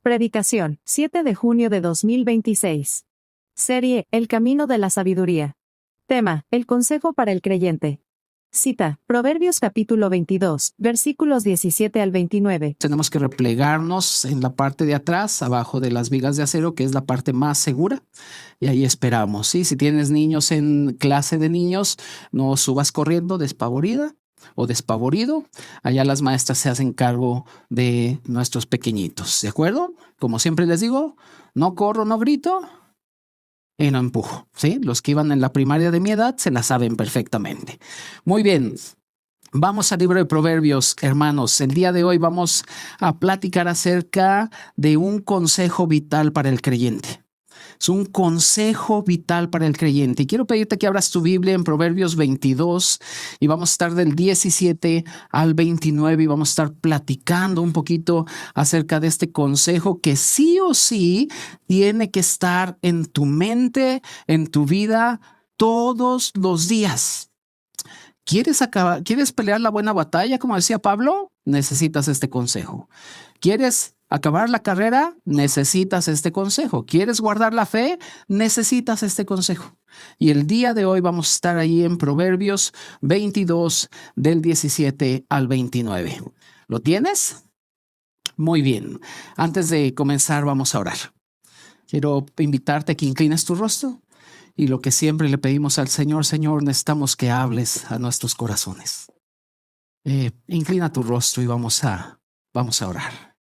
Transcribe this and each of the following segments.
Predicación, 7 de junio de 2026. Serie, El camino de la sabiduría. Tema, el consejo para el creyente. Cita, Proverbios capítulo 22, versículos 17 al 29. Tenemos que replegarnos en la parte de atrás, abajo de las vigas de acero, que es la parte más segura, y ahí esperamos. ¿Sí? Si tienes niños en clase de niños, no subas corriendo despavorida o despavorido. Allá las maestras se hacen cargo de nuestros pequeñitos, ¿de acuerdo? Como siempre les digo, no corro, no grito y no empujo, ¿sí? Los que iban en la primaria de mi edad se la saben perfectamente. Muy bien, vamos al libro de Proverbios, hermanos. El día de hoy vamos a platicar acerca de un consejo vital para el creyente. Es un consejo vital para el creyente. Y quiero pedirte que abras tu Biblia en Proverbios 22 y vamos a estar del 17 al 29 y vamos a estar platicando un poquito acerca de este consejo que sí o sí tiene que estar en tu mente, en tu vida todos los días. ¿Quieres pelear la buena batalla, como decía Pablo? Necesitas este consejo. ¿Quieres acabar la carrera? Necesitas este consejo. ¿Quieres guardar la fe? Necesitas este consejo. Y el día de hoy vamos a estar ahí en Proverbios 22 del 17 al 29. ¿Lo tienes? Muy bien. Antes de comenzar vamos a orar. Quiero invitarte a que inclines tu rostro. Y lo que siempre le pedimos al Señor, Señor, necesitamos que hables a nuestros corazones. Inclina tu rostro y vamos a orar.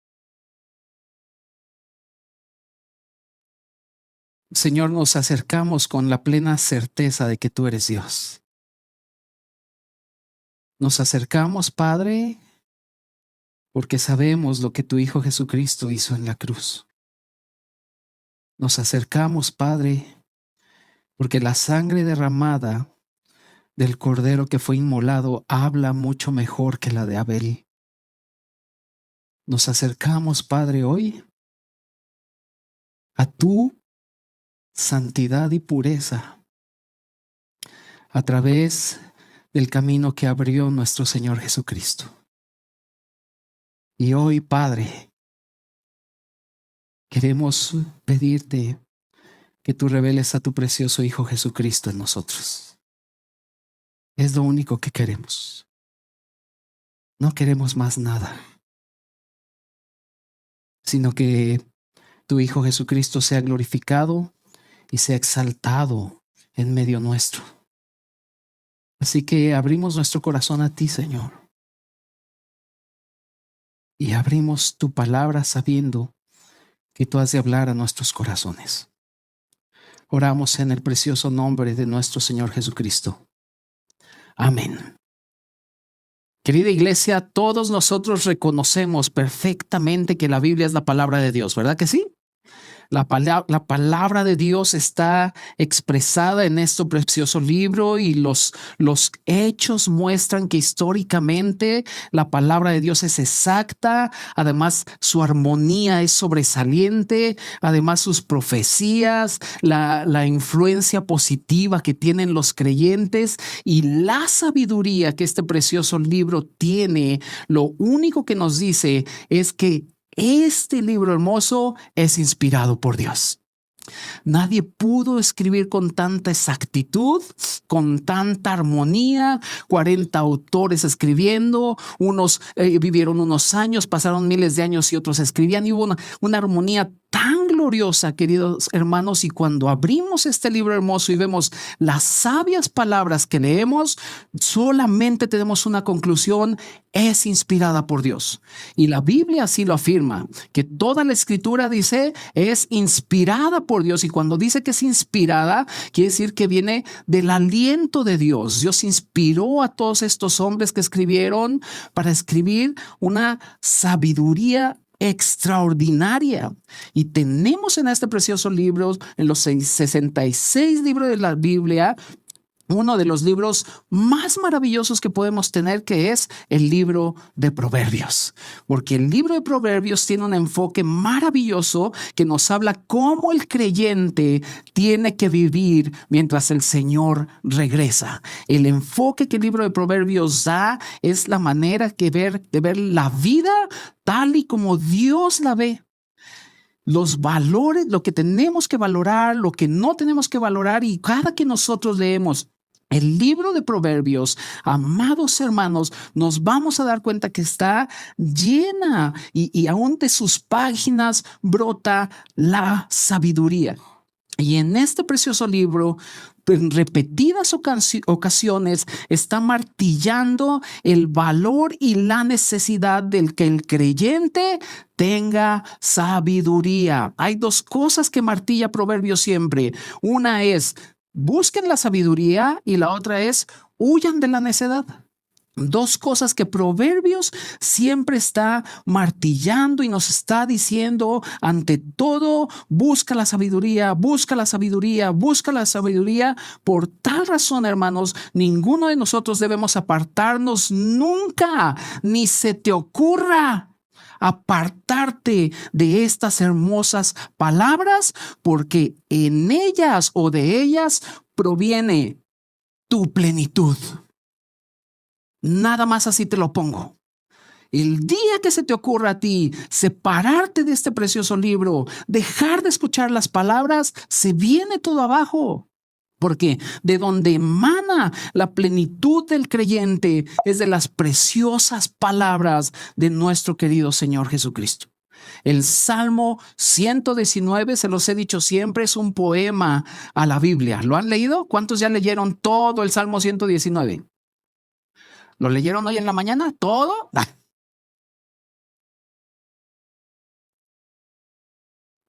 Señor, nos acercamos con la plena certeza de que tú eres Dios. Nos acercamos, Padre, porque sabemos lo que tu Hijo Jesucristo hizo en la cruz. Nos acercamos, Padre, porque la sangre derramada del Cordero que fue inmolado habla mucho mejor que la de Abel. Nos acercamos, Padre, hoy a tu santidad y pureza a través del camino que abrió nuestro Señor Jesucristo. Y hoy, Padre, queremos pedirte que tú reveles a tu precioso Hijo Jesucristo en nosotros. Es lo único que queremos. No queremos más nada, sino que tu Hijo Jesucristo sea glorificado y sea exaltado en medio nuestro. Así que abrimos nuestro corazón a ti, Señor. Y abrimos tu palabra sabiendo que tú has de hablar a nuestros corazones. Oramos en el precioso nombre de nuestro Señor Jesucristo. Amén. Querida iglesia, todos nosotros reconocemos perfectamente que la Biblia es la palabra de Dios, ¿verdad que sí? La palabra de Dios está expresada en este precioso libro y los hechos muestran que históricamente la palabra de Dios es exacta. Además, su armonía es sobresaliente. Además, sus profecías, la influencia positiva que tienen los creyentes y la sabiduría que este precioso libro tiene, lo único que nos dice es que este libro hermoso es inspirado por Dios. Nadie pudo escribir con tanta exactitud, con tanta armonía. 40 autores escribiendo, unos vivieron unos años, pasaron miles de años y otros escribían, y hubo una armonía tan gloriosa, queridos hermanos, y cuando abrimos este libro hermoso y vemos las sabias palabras que leemos, solamente tenemos una conclusión: es inspirada por Dios. Y la Biblia así lo afirma, que toda la escritura, dice, es inspirada por Dios. Y cuando dice que es inspirada, quiere decir que viene del aliento de Dios. Dios inspiró a todos estos hombres que escribieron para escribir una sabiduría extraordinaria. Y tenemos en este precioso libro, en los 66 libros de la Biblia, uno de los libros más maravillosos que podemos tener, que es el libro de Proverbios. Porque el libro de Proverbios tiene un enfoque maravilloso que nos habla cómo el creyente tiene que vivir mientras el Señor regresa. El enfoque que el libro de Proverbios da es la manera de ver la vida tal y como Dios la ve. los valores, lo que tenemos que valorar, lo que no tenemos que valorar, y cada que nosotros leemos el libro de Proverbios, amados hermanos, nos vamos a dar cuenta que está llena y aún de sus páginas brota la sabiduría. Y en este precioso libro, en repetidas ocasiones, está martillando el valor y la necesidad del que el creyente tenga sabiduría. Hay dos cosas que martilla Proverbios siempre. Una es: busquen la sabiduría, y la otra es: huyan de la necedad. Dos cosas que Proverbios siempre está martillando y nos está diciendo: ante todo, busca la sabiduría, busca la sabiduría, busca la sabiduría. Por tal razón, hermanos, ninguno de nosotros debemos apartarnos nunca, ni se te ocurra apartarte de estas hermosas palabras, porque en ellas o de ellas proviene tu plenitud. Nada más así te lo pongo. El día que se te ocurra a ti separarte de este precioso libro, dejar de escuchar las palabras, se viene todo abajo. Porque de donde emana la plenitud del creyente es de las preciosas palabras de nuestro querido Señor Jesucristo. El Salmo 119, se los he dicho siempre, es un poema a la Biblia. ¿Lo han leído? ¿Cuántos ya leyeron todo el Salmo 119? ¿Lo leyeron hoy en la mañana? ¿Todo?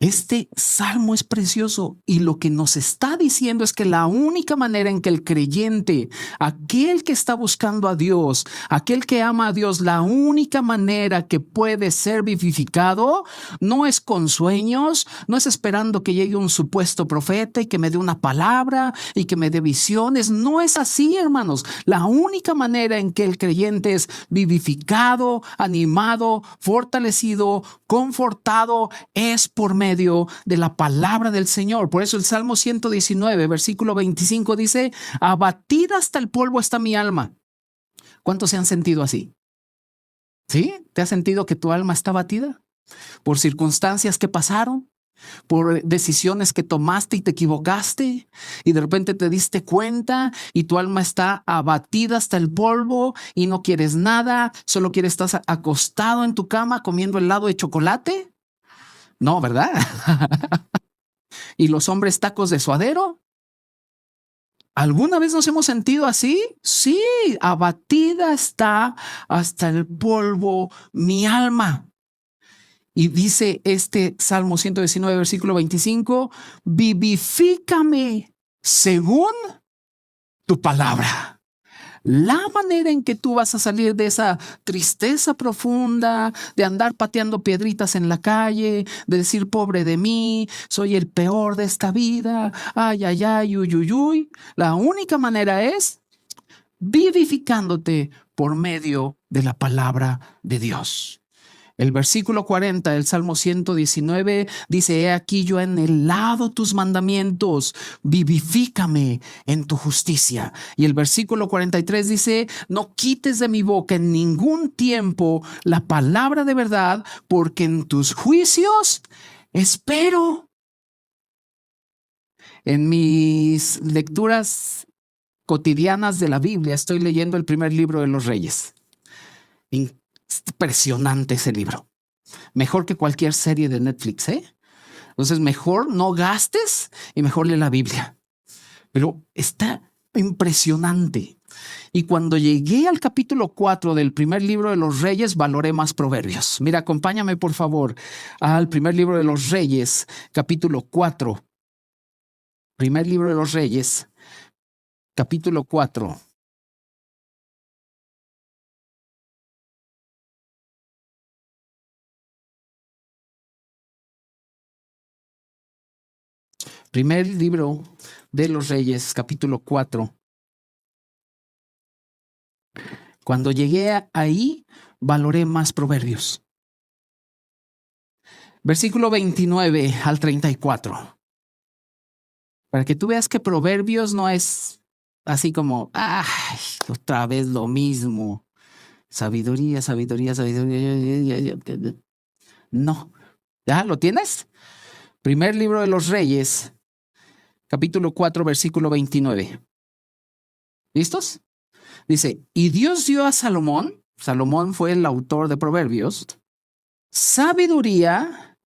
Este salmo es precioso, y lo que nos está diciendo es que la única manera en que el creyente, aquel que está buscando a Dios, aquel que ama a Dios, la única manera que puede ser vivificado no es con sueños, no es esperando que llegue un supuesto profeta y que me dé una palabra y que me dé visiones. No es así, hermanos. La única manera en que el creyente es vivificado, animado, fortalecido, confortado, es por medio de la palabra del Señor. Por eso el Salmo 119, versículo 25 dice: abatida hasta el polvo está mi alma. ¿Cuántos se han sentido así? ¿Sí? ¿Te has sentido que tu alma está abatida por circunstancias que pasaron, por decisiones que tomaste y te equivocaste, y de repente te diste cuenta y tu alma está abatida hasta el polvo y no quieres nada, solo quieres estar acostado en tu cama comiendo helado de chocolate? No, ¿verdad? ¿Y los hombres tacos de suadero? ¿Alguna vez nos hemos sentido así? Sí, abatida está hasta el polvo mi alma. Y dice este Salmo 119, versículo 25: vivifícame según tu palabra. La manera en que tú vas a salir de esa tristeza profunda, de andar pateando piedritas en la calle, de decir: pobre de mí, soy el peor de esta vida, ay, ay, ay, uy, uy, uy. La única manera es vivificándote por medio de la palabra de Dios. El versículo 40 del Salmo 119 dice: he aquí yo he anhelado tus mandamientos, vivifícame en tu justicia. Y el versículo 43 dice: no quites de mi boca en ningún tiempo la palabra de verdad, porque en tus juicios espero. En mis lecturas cotidianas de la Biblia estoy leyendo el primer libro de los Reyes. Impresionante ese libro. Mejor que cualquier serie de Netflix, ¿eh? Entonces, mejor no gastes y mejor lee la Biblia. Pero está impresionante. Y cuando llegué al capítulo 4 del primer libro de los Reyes, valoré más Proverbios. Mira, acompáñame por favor al primer libro de los Reyes, capítulo 4. Primer libro de los Reyes, capítulo 4. Primer libro de los Reyes, capítulo 4. Cuando llegué ahí, valoré más Proverbios. Versículo 29 al 34. Para que tú veas que Proverbios no es así como: ¡ay, otra vez lo mismo! Sabiduría, sabiduría, sabiduría. No. ¿Ya lo tienes? Primer libro de los Reyes, capítulo 4, versículo 29. ¿Listos? Dice, y Dios dio a Salomón fue el autor de Proverbios, sabiduría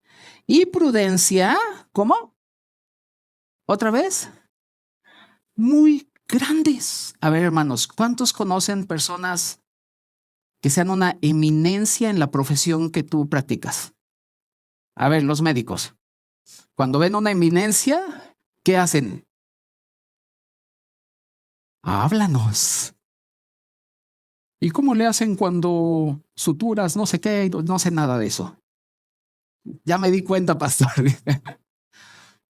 y prudencia, ¿cómo? ¿Otra vez? Muy grandes. A ver, hermanos, ¿cuántos conocen personas que sean una eminencia en la profesión que tú practicas? A ver, los médicos, cuando ven una eminencia, ¿qué hacen? Háblanos. ¿Y cómo le hacen cuando suturas, no sé qué, no sé nada de eso? Ya me di cuenta, pastor.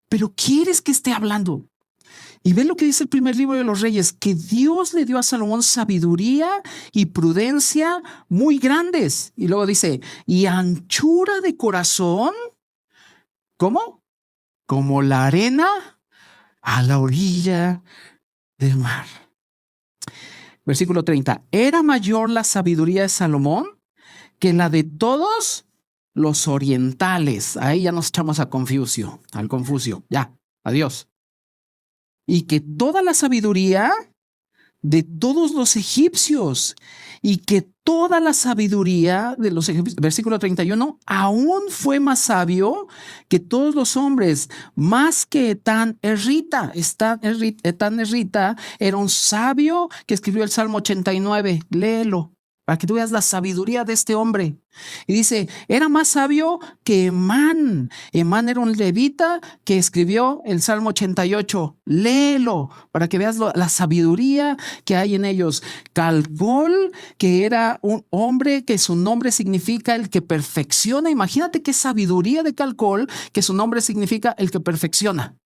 Pero ¿quieres que esté hablando? Y ve lo que dice el primer libro de los Reyes, que Dios le dio a Salomón sabiduría y prudencia muy grandes. Y luego dice, y anchura de corazón, ¿cómo? Como la arena a la orilla del mar. Versículo 30. Era mayor la sabiduría de Salomón que la de todos los orientales. Ahí ya nos echamos a Confucio, al Confucio. Ya, adiós. Y que toda la sabiduría de todos los egipcios, y que toda la sabiduría de los egipcios, versículo 31, aún fue más sabio que todos los hombres, más que Etán Errita. Etán Errita era un sabio que escribió el Salmo 89. Léelo para que tú veas la sabiduría de este hombre. Y dice, era más sabio que Emán. Emán era un levita que escribió el Salmo 88. Léelo para que veas la sabiduría que hay en ellos. Calcol, que era un hombre que su nombre significa el que perfecciona. Imagínate qué sabiduría de Calcol, que su nombre significa el que perfecciona.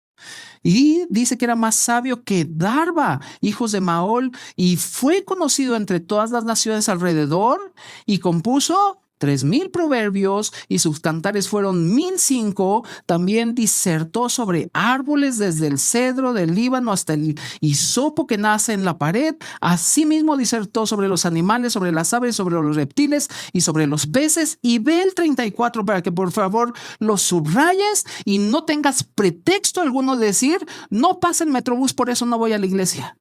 Y dice que era más sabio que Darba, hijos de Maol, y fue conocido entre todas las naciones alrededor, y compuso 3,000 proverbios, y sus cantares fueron 1,005. También disertó sobre árboles, desde el cedro del Líbano hasta el hisopo que nace en la pared. Asimismo disertó sobre los animales, sobre las aves, sobre los reptiles y sobre los peces. Y ve el 34 para que por favor lo subrayes y no tengas pretexto alguno de decir, no pasa el Metrobús, por eso no voy a la iglesia.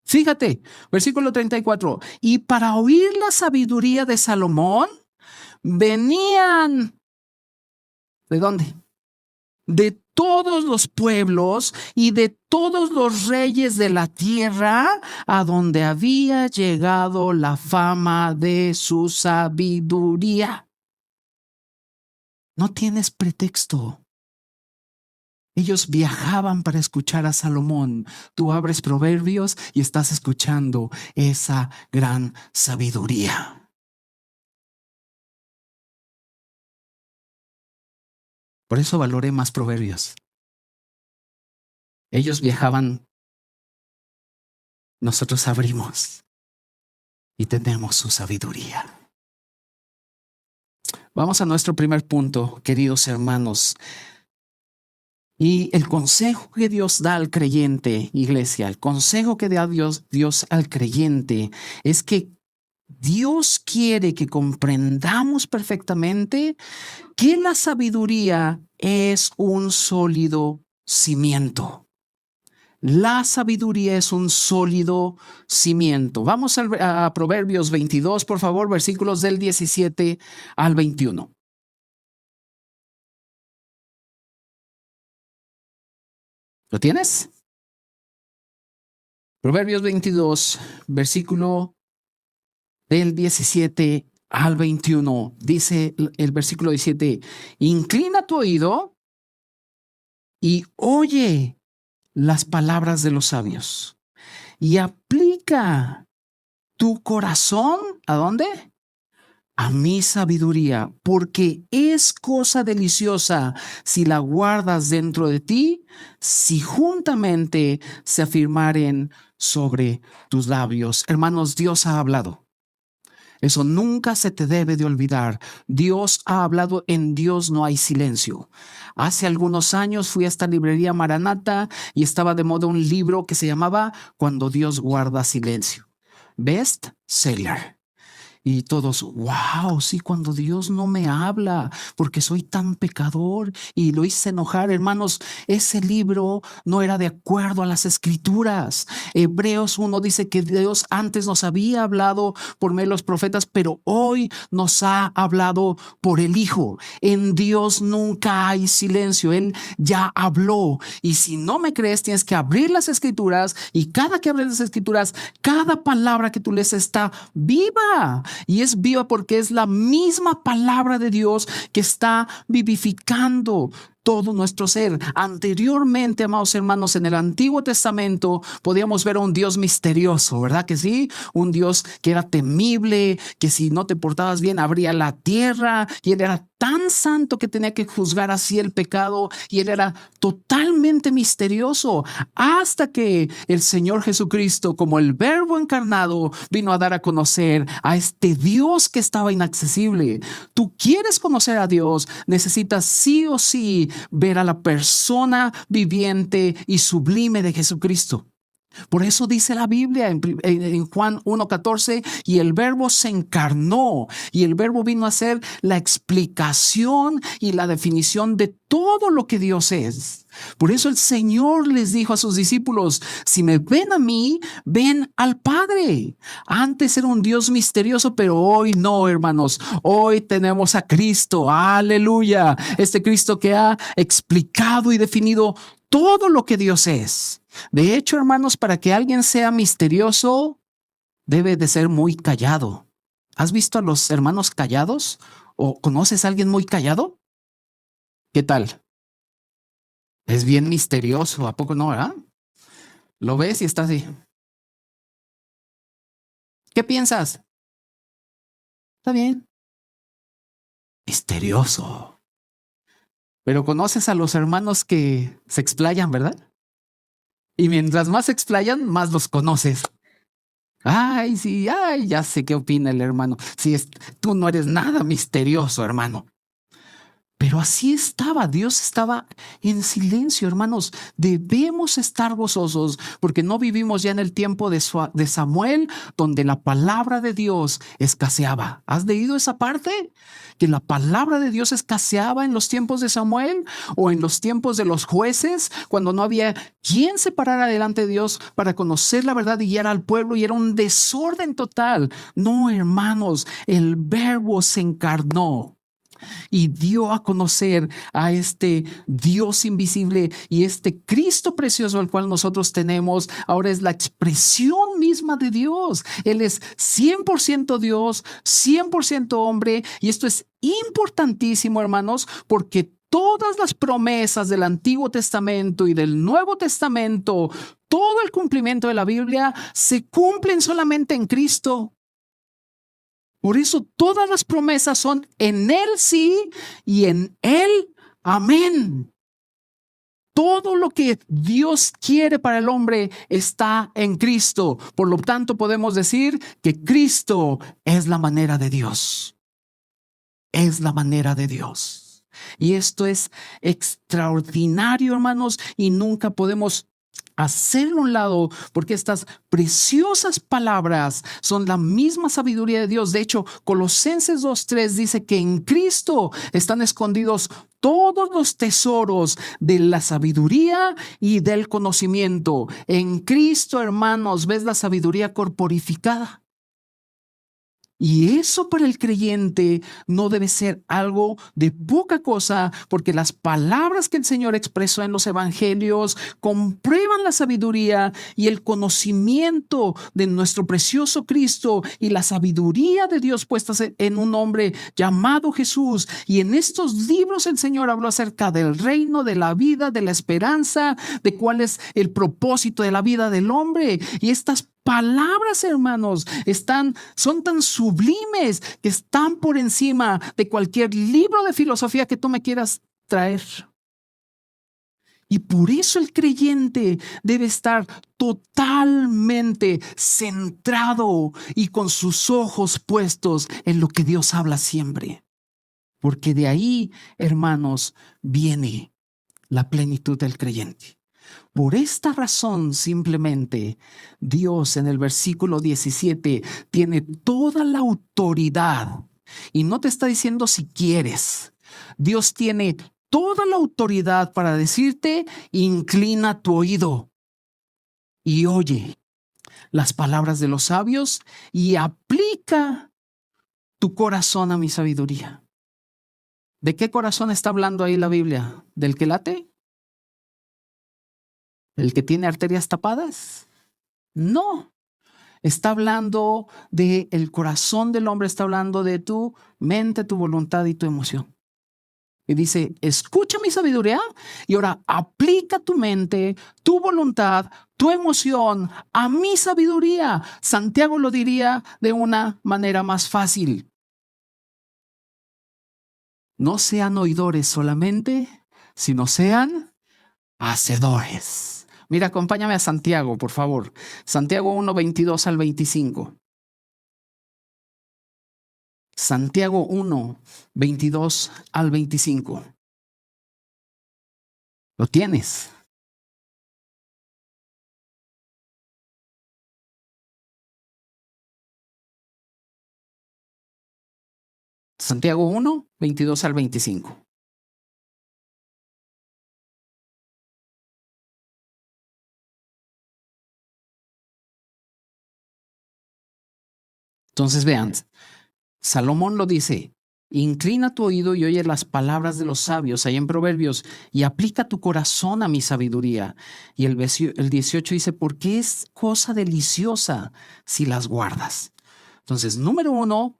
Fíjate, versículo 34. Y para oír la sabiduría de Salomón, venían, ¿de dónde? De todos los pueblos y de todos los reyes de la tierra, a donde había llegado la fama de su sabiduría. No tienes pretexto. Ellos viajaban para escuchar a Salomón. Tú abres Proverbios y estás escuchando esa gran sabiduría. Por eso valoré más Proverbios. Ellos viajaban, nosotros abrimos y tenemos su sabiduría. Vamos a nuestro primer punto, queridos hermanos. Y el consejo que Dios da al creyente, iglesia, el consejo que da Dios al creyente es que Dios quiere que comprendamos perfectamente que la sabiduría es un sólido cimiento. La sabiduría es un sólido cimiento. Vamos a Proverbios 22, por favor, versículos del 17 al 21. ¿Lo tienes? Proverbios 22, versículo del 17 al 21. Dice el versículo 17, inclina tu oído y oye las palabras de los sabios y aplica tu corazón, ¿a dónde? A mi sabiduría, porque es cosa deliciosa si la guardas dentro de ti, si juntamente se afirmaren sobre tus labios. Hermanos, Dios ha hablado. Eso nunca se te debe de olvidar. Dios ha hablado, en Dios no hay silencio. Hace algunos años fui a esta librería Maranata y estaba de moda un libro que se llamaba Cuando Dios guarda silencio. Best seller. Y todos, wow, sí, cuando Dios no me habla, porque soy tan pecador y lo hice enojar. Hermanos, ese libro no era de acuerdo a las escrituras. Hebreos 1 dice que Dios antes nos había hablado por medio de los profetas, pero hoy nos ha hablado por el Hijo. En Dios nunca hay silencio, Él ya habló. Y si no me crees, tienes que abrir las escrituras, y cada que abres las escrituras, cada palabra que tú lees está viva. Y es viva porque es la misma palabra de Dios que está vivificando todo nuestro ser. Anteriormente, amados hermanos, en el Antiguo Testamento podíamos ver a un Dios misterioso, ¿verdad que sí? Un Dios que era temible, que si no te portabas bien abría la tierra, y Él era tan santo que tenía que juzgar así el pecado, y Él era totalmente misterioso, hasta que el Señor Jesucristo, como el Verbo encarnado, vino a dar a conocer a este Dios que estaba inaccesible. Tú quieres conocer a Dios, necesitas sí o sí ver a la persona viviente y sublime de Jesucristo. Por eso dice la Biblia en Juan 1:14, y el Verbo se encarnó, y el Verbo vino a ser la explicación y la definición de todo lo que Dios es. Por eso el Señor les dijo a sus discípulos: si me ven a mí, ven al Padre. Antes era un Dios misterioso, pero hoy no, hermanos. Hoy tenemos a Cristo, aleluya. Este Cristo que ha explicado y definido todo lo que Dios es. De hecho, hermanos, para que alguien sea misterioso, debe de ser muy callado. ¿Has visto a los hermanos callados? ¿O conoces a alguien muy callado? ¿Qué tal? Es bien misterioso, ¿a poco no, verdad? Lo ves y está así. ¿Qué piensas? Está bien. Misterioso. Pero conoces a los hermanos que se explayan, ¿verdad? Y mientras más se explayan, más los conoces. Ay, sí, ay, ya sé qué opina el hermano. Sí, tú no eres nada misterioso, hermano. Pero así estaba, Dios estaba en silencio, hermanos. Debemos estar gozosos porque no vivimos ya en el tiempo de Samuel, donde la palabra de Dios escaseaba. ¿Has leído esa parte? Que la palabra de Dios escaseaba en los tiempos de Samuel o en los tiempos de los jueces, cuando no había quien se parara delante de Dios para conocer la verdad y guiar al pueblo, y era un desorden total. No, hermanos, el Verbo se encarnó y dio a conocer a este Dios invisible, y este Cristo precioso al cual nosotros tenemos ahora es la expresión misma de Dios. Él es 100% Dios, 100% hombre, y esto es importantísimo, hermanos, porque todas las promesas del Antiguo Testamento y del Nuevo Testamento, todo el cumplimiento de la Biblia se cumplen solamente en Cristo. Por eso todas las promesas son en Él sí y en Él amén. Todo lo que Dios quiere para el hombre está en Cristo. Por lo tanto, podemos decir que Cristo es la manera de Dios. Es la manera de Dios. Y esto es extraordinario, hermanos, y nunca podemos hacerlo a un lado, porque estas preciosas palabras son la misma sabiduría de Dios. De hecho, Colosenses 2:3 dice que en Cristo están escondidos todos los tesoros de la sabiduría y del conocimiento. En Cristo, hermanos, ¿ves la sabiduría corporificada? Y eso para el creyente no debe ser algo de poca cosa, porque las palabras que el Señor expresó en los evangelios comprueban la sabiduría y el conocimiento de nuestro precioso Cristo y la sabiduría de Dios puestas en un hombre llamado Jesús. Y en estos libros el Señor habló acerca del reino, de la vida, de la esperanza, de cuál es el propósito de la vida del hombre. Y estas palabras, hermanos, son tan sublimes que están por encima de cualquier libro de filosofía que tú me quieras traer. Y por eso el creyente debe estar totalmente centrado y con sus ojos puestos en lo que Dios habla siempre. Porque de ahí, hermanos, viene la plenitud del creyente. Por esta razón, simplemente, Dios en el versículo 17 tiene toda la autoridad. Y no te está diciendo si quieres. Dios tiene toda la autoridad para decirte: inclina tu oído y oye las palabras de los sabios y aplica tu corazón a mi sabiduría. ¿De qué corazón está hablando ahí la Biblia? ¿Del que late? ¿El que tiene arterias tapadas? No. Está hablando del corazón del hombre, está hablando de tu mente, tu voluntad y tu emoción. Y dice: escucha mi sabiduría y ahora aplica tu mente, tu voluntad, tu emoción a mi sabiduría. Santiago lo diría de una manera más fácil: no sean oidores solamente, sino sean hacedores. Mira, acompáñame a Santiago, por favor. Santiago 1, 22 al 25. Santiago 1, 22 al 25. ¿Lo tienes? Santiago 1, 22 al 25. Entonces vean, Salomón lo dice: inclina tu oído y oye las palabras de los sabios, ahí en Proverbios, y aplica tu corazón a mi sabiduría. Y el 18 dice: porque es cosa deliciosa si las guardas. Entonces, número 1,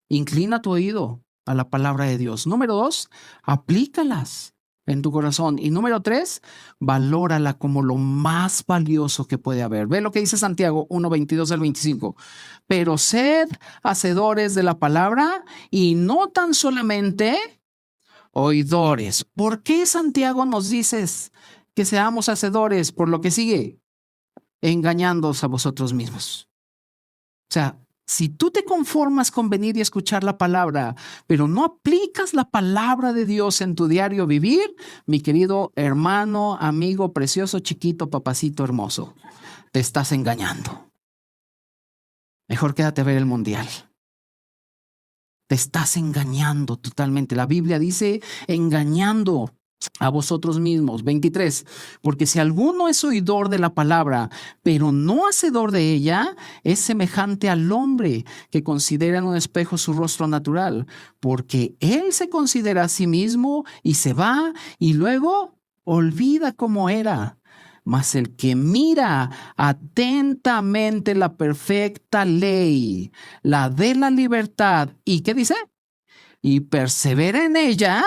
inclina tu oído a la palabra de Dios. Número 2, aplícalas en tu corazón. Y número 3, valórala como lo más valioso que puede haber. Ve lo que dice Santiago 1, 22 al 25. Pero sed hacedores de la palabra y no tan solamente oidores. ¿Por qué Santiago nos dices que seamos hacedores? Por lo que sigue: engañándoos a vosotros mismos. O sea, si tú te conformas con venir y escuchar la palabra, pero no aplicas la palabra de Dios en tu diario vivir, mi querido hermano, amigo, precioso, chiquito, papacito hermoso, te estás engañando. Mejor quédate a ver el mundial. Te estás engañando totalmente. La Biblia dice: engañando a vosotros mismos. 23. Porque si alguno es oidor de la palabra, pero no hacedor de ella, es semejante al hombre que considera en un espejo su rostro natural, porque él se considera a sí mismo y se va y luego olvida cómo era. Mas el que mira atentamente la perfecta ley, la de la libertad, ¿y qué dice? Y persevera en ella,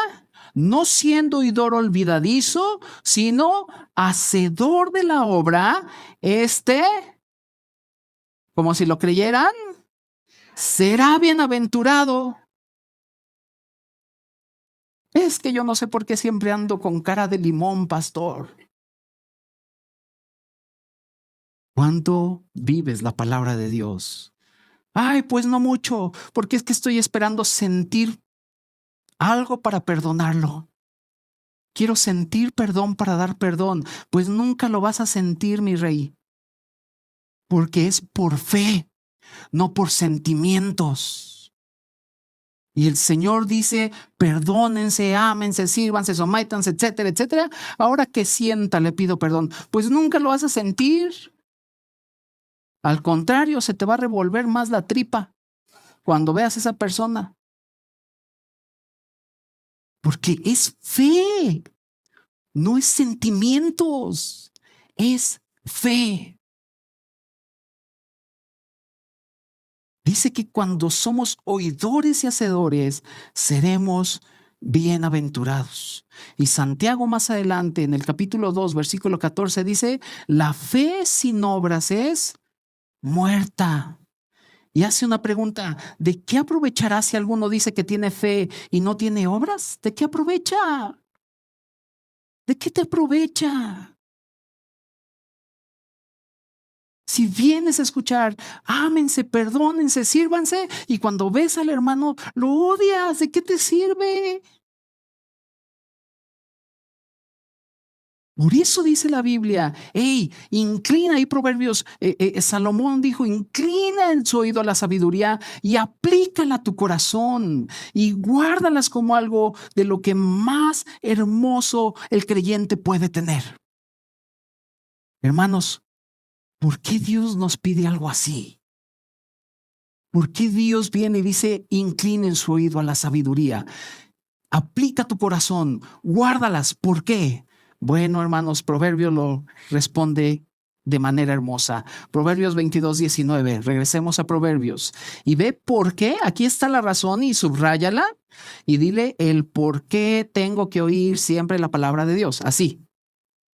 no siendo oidor olvidadizo, sino hacedor de la obra, como si lo creyeran, será bienaventurado. Es que yo no sé por qué siempre ando con cara de limón, pastor. ¿Cuánto vives la palabra de Dios? Ay, pues no mucho, porque es que estoy esperando sentir algo para perdonarlo. Quiero sentir perdón para dar perdón. Pues nunca lo vas a sentir, mi rey, porque es por fe, no por sentimientos. Y el Señor dice: perdónense, ámense, sírvanse, sométanse, etcétera, etcétera. Ahora que sienta, le pido perdón. Pues nunca lo vas a sentir. Al contrario, se te va a revolver más la tripa cuando veas a esa persona. Porque es fe, no es sentimientos, es fe. Dice que cuando somos oidores y hacedores, seremos bienaventurados. Y Santiago más adelante, en el capítulo 2, versículo 14, dice: la fe sin obras es muerta. Y hace una pregunta: ¿de qué aprovechará si alguno dice que tiene fe y no tiene obras? ¿De qué aprovecha? ¿De qué te aprovecha? Si vienes a escuchar, ámense, perdónense, sírvanse, y cuando ves al hermano lo odias, ¿de qué te sirve? Por eso dice la Biblia, hey, inclina, ahí Proverbios, Salomón dijo, inclina en su oído a la sabiduría y aplícala a tu corazón y guárdalas como algo de lo que más hermoso el creyente puede tener. Hermanos, ¿por qué Dios nos pide algo así? ¿Por qué Dios viene y dice, inclina en su oído a la sabiduría? Aplica tu corazón, guárdalas. ¿Por qué? Bueno, hermanos, Proverbios lo responde de manera hermosa. Proverbios 22:19. Regresemos a Proverbios. Y ve por qué. Aquí está la razón y subráyala. Y dile el por qué tengo que oír siempre la palabra de Dios. Así.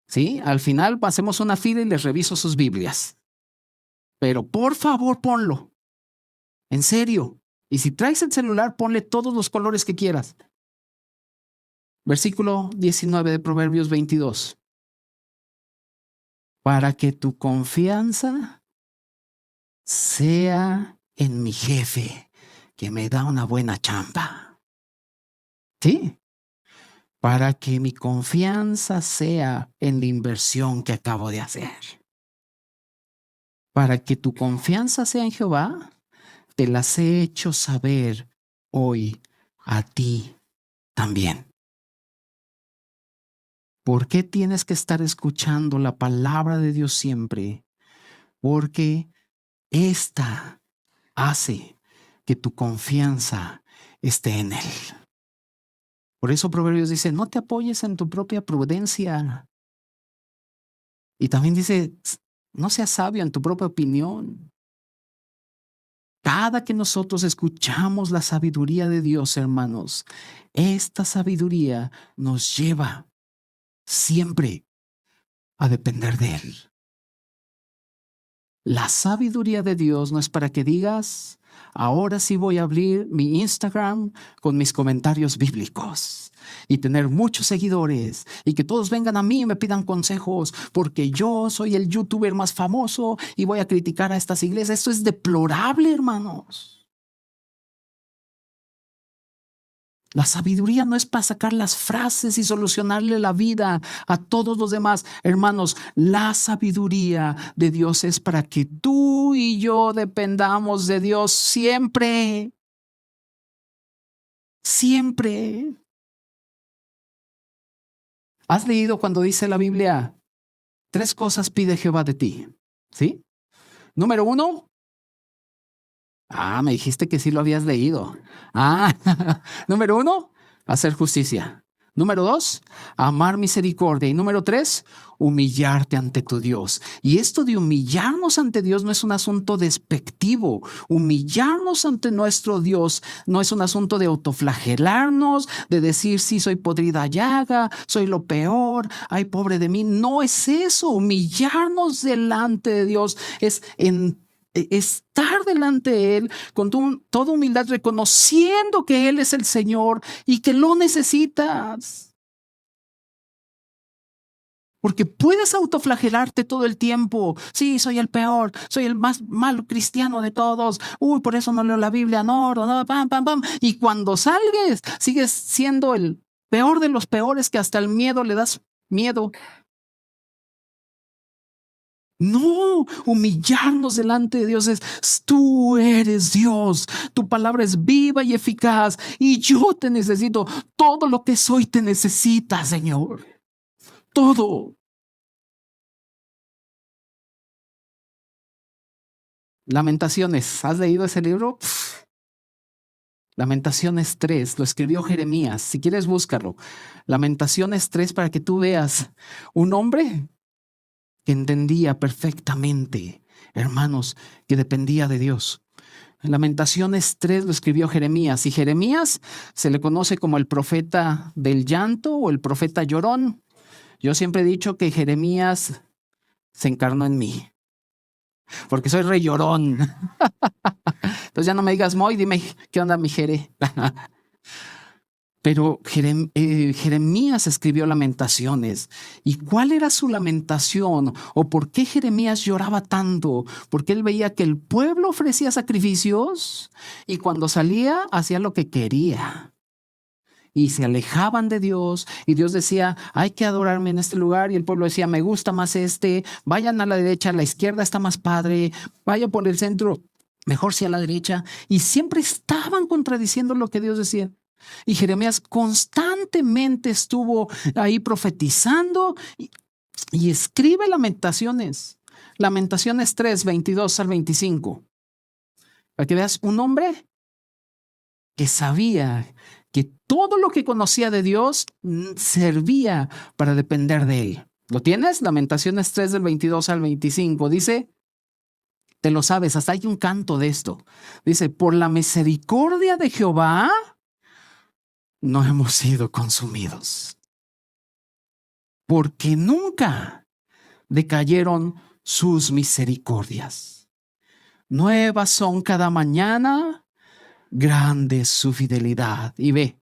¿Sí? Al final hacemos una fila y les reviso sus Biblias. Pero por favor, ponlo. En serio. Y si traes el celular, ponle todos los colores que quieras. Versículo 19 de Proverbios 22. Para que tu confianza sea en mi jefe, que me da una buena chamba. ¿Sí? Para que mi confianza sea en la inversión que acabo de hacer. Para que tu confianza sea en Jehová, te las he hecho saber hoy a ti también. ¿Por qué tienes que estar escuchando la palabra de Dios siempre? Porque esta hace que tu confianza esté en Él. Por eso Proverbios dice, no te apoyes en tu propia prudencia. Y también dice, no seas sabio en tu propia opinión. Cada que nosotros escuchamos la sabiduría de Dios, hermanos, esta sabiduría nos lleva siempre a depender de Él. La sabiduría de Dios no es para que digas, ahora sí voy a abrir mi Instagram con mis comentarios bíblicos y tener muchos seguidores y que todos vengan a mí y me pidan consejos porque yo soy el youtuber más famoso y voy a criticar a estas iglesias. Esto es deplorable, hermanos. La sabiduría no es para sacar las frases y solucionarle la vida a todos los demás. Hermanos, la sabiduría de Dios es para que tú y yo dependamos de Dios siempre. Siempre. ¿Has leído cuando dice la Biblia, 3 cosas pide Jehová de ti? ¿Sí? Número 1. Me dijiste que sí lo habías leído. Número 1, hacer justicia. Número 2, amar misericordia. Y número 3, humillarte ante tu Dios. Y esto de humillarnos ante Dios no es un asunto despectivo. Humillarnos ante nuestro Dios no es un asunto de autoflagelarnos, de decir, sí, soy podrida llaga, soy lo peor, ay, pobre de mí. No es eso. Humillarnos delante de Dios es estar delante de Él con toda humildad, reconociendo que Él es el Señor y que lo necesitas. Porque puedes autoflagelarte todo el tiempo. Sí, soy el peor, soy el más malo cristiano de todos. Por eso no leo la Biblia, no, pam, pam, pam. Y cuando salgues, sigues siendo el peor de los peores, que hasta el miedo le das miedo. No, humillarnos delante de Dios es, tú eres Dios, tu palabra es viva y eficaz y yo te necesito. Todo lo que soy te necesita, Señor. Todo. Lamentaciones, ¿has leído ese libro? Lamentaciones 3, lo escribió Jeremías. Si quieres, búscalo. Lamentaciones 3 para que tú veas un hombre que entendía perfectamente, hermanos, que dependía de Dios. Lamentaciones 3 lo escribió Jeremías, y Jeremías se le conoce como el profeta del llanto o el profeta llorón. Yo siempre he dicho que Jeremías se encarnó en mí, porque soy re llorón. Entonces ya no me digas, Moy, dime, ¿qué onda, mi Jere? Pero Jeremías escribió Lamentaciones. ¿Y cuál era su lamentación? ¿O por qué Jeremías lloraba tanto? Porque él veía que el pueblo ofrecía sacrificios y cuando salía hacía lo que quería. y se alejaban de Dios, y Dios decía, hay que adorarme en este lugar, y el pueblo decía, me gusta más este, vayan a la derecha, a la izquierda está más padre, vaya por el centro, mejor sea a la derecha, y siempre estaban contradiciendo lo que Dios decía. Y Jeremías constantemente estuvo ahí profetizando y escribe Lamentaciones. Lamentaciones 3, 22 al 25. Para que veas, un hombre que sabía que todo lo que conocía de Dios servía para depender de él. ¿Lo tienes? Lamentaciones 3 del 22 al 25. Dice, te lo sabes, hasta hay un canto de esto. Dice, por la misericordia de Jehová no hemos sido consumidos, porque nunca decayeron sus misericordias. Nuevas son cada mañana, grande es su fidelidad. Y ve,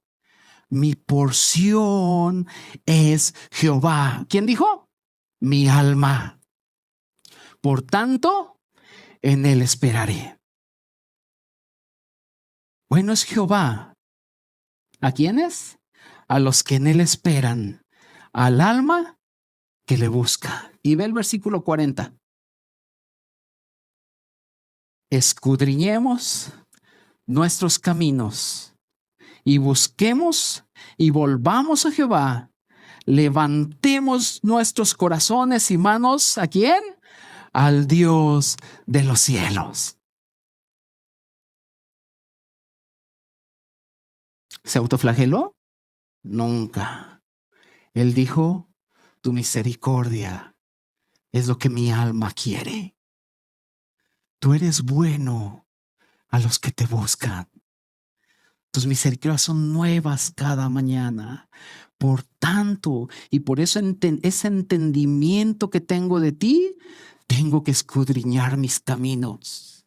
mi porción es Jehová. ¿Quién dijo? Mi alma. Por tanto, en él esperaré. Bueno es Jehová. ¿A quiénes? A los que en él esperan, al alma que le busca. Y ve el versículo 40. Escudriñemos nuestros caminos y busquemos y volvamos a Jehová. Levantemos nuestros corazones y manos, ¿a quién? Al Dios de los cielos. ¿Se autoflageló? Nunca. Él dijo, tu misericordia es lo que mi alma quiere. Tú eres bueno a los que te buscan. Tus misericordias son nuevas cada mañana. Por tanto, y por eso ese entendimiento que tengo de ti, tengo que escudriñar mis caminos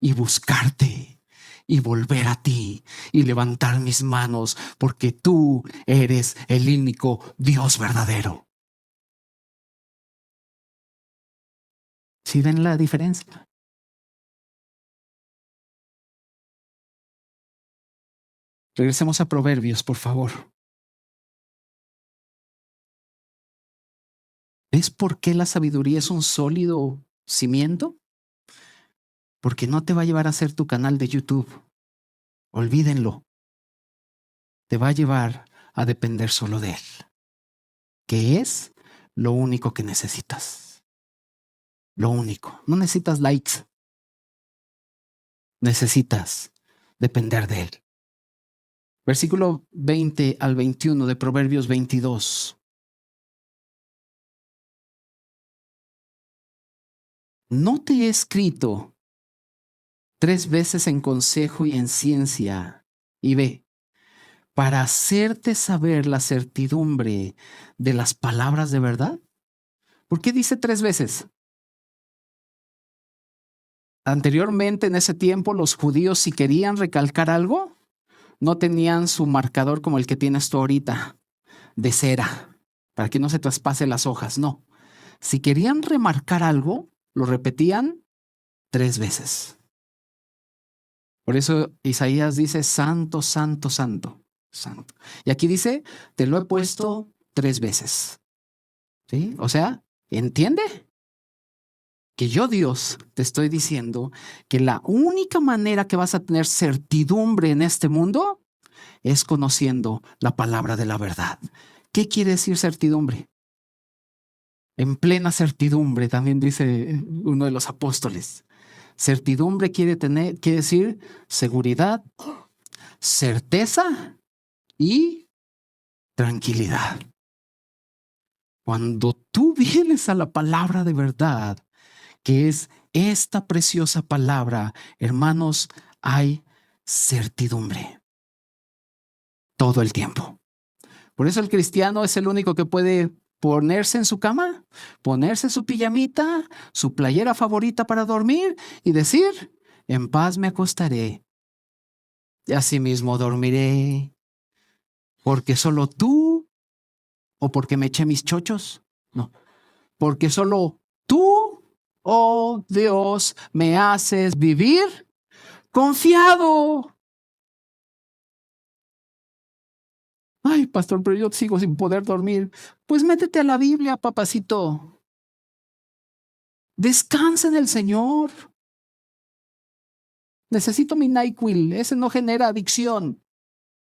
y buscarte y volver a ti y levantar mis manos, porque tú eres el único Dios verdadero. ¿Sí ven la diferencia? Regresemos a Proverbios, por favor. ¿Ves por qué la sabiduría es un sólido cimiento? Porque no te va a llevar a hacer tu canal de YouTube. Olvídenlo. Te va a llevar a depender solo de él, que es lo único que necesitas. Lo único. No necesitas likes. Necesitas depender de él. Versículo 20 al 21 de Proverbios 22. No te he escrito 3 veces en consejo y en ciencia, y ve, para hacerte saber la certidumbre de las palabras de verdad. ¿Por qué dice 3 veces? Anteriormente, en ese tiempo, los judíos, si querían recalcar algo, no tenían su marcador como el que tienes tú ahorita, de cera, para que no se traspase las hojas. No. Si querían remarcar algo, lo repetían 3 veces. Por eso Isaías dice, santo, santo, santo, santo. Y aquí dice, te lo he puesto 3 veces. ¿Sí? O sea, ¿entiende? Que yo, Dios, te estoy diciendo que la única manera que vas a tener certidumbre en este mundo es conociendo la palabra de la verdad. ¿Qué quiere decir certidumbre? En plena certidumbre, también dice uno de los apóstoles. Certidumbre quiere decir seguridad, certeza y tranquilidad. Cuando tú vienes a la palabra de verdad, que es esta preciosa palabra, hermanos, hay certidumbre todo el tiempo. Por eso el cristiano es el único que puede ponerse en su cama, ponerse su pijamita, su playera favorita para dormir y decir, en paz me acostaré y asimismo dormiré, porque solo tú, o porque me eché mis chochos, no, porque solo tú, oh Dios, me haces vivir confiado. Ay, pastor, pero yo sigo sin poder dormir. Pues métete a la Biblia, papacito. Descansa en el Señor. Necesito mi NyQuil. Ese no genera adicción.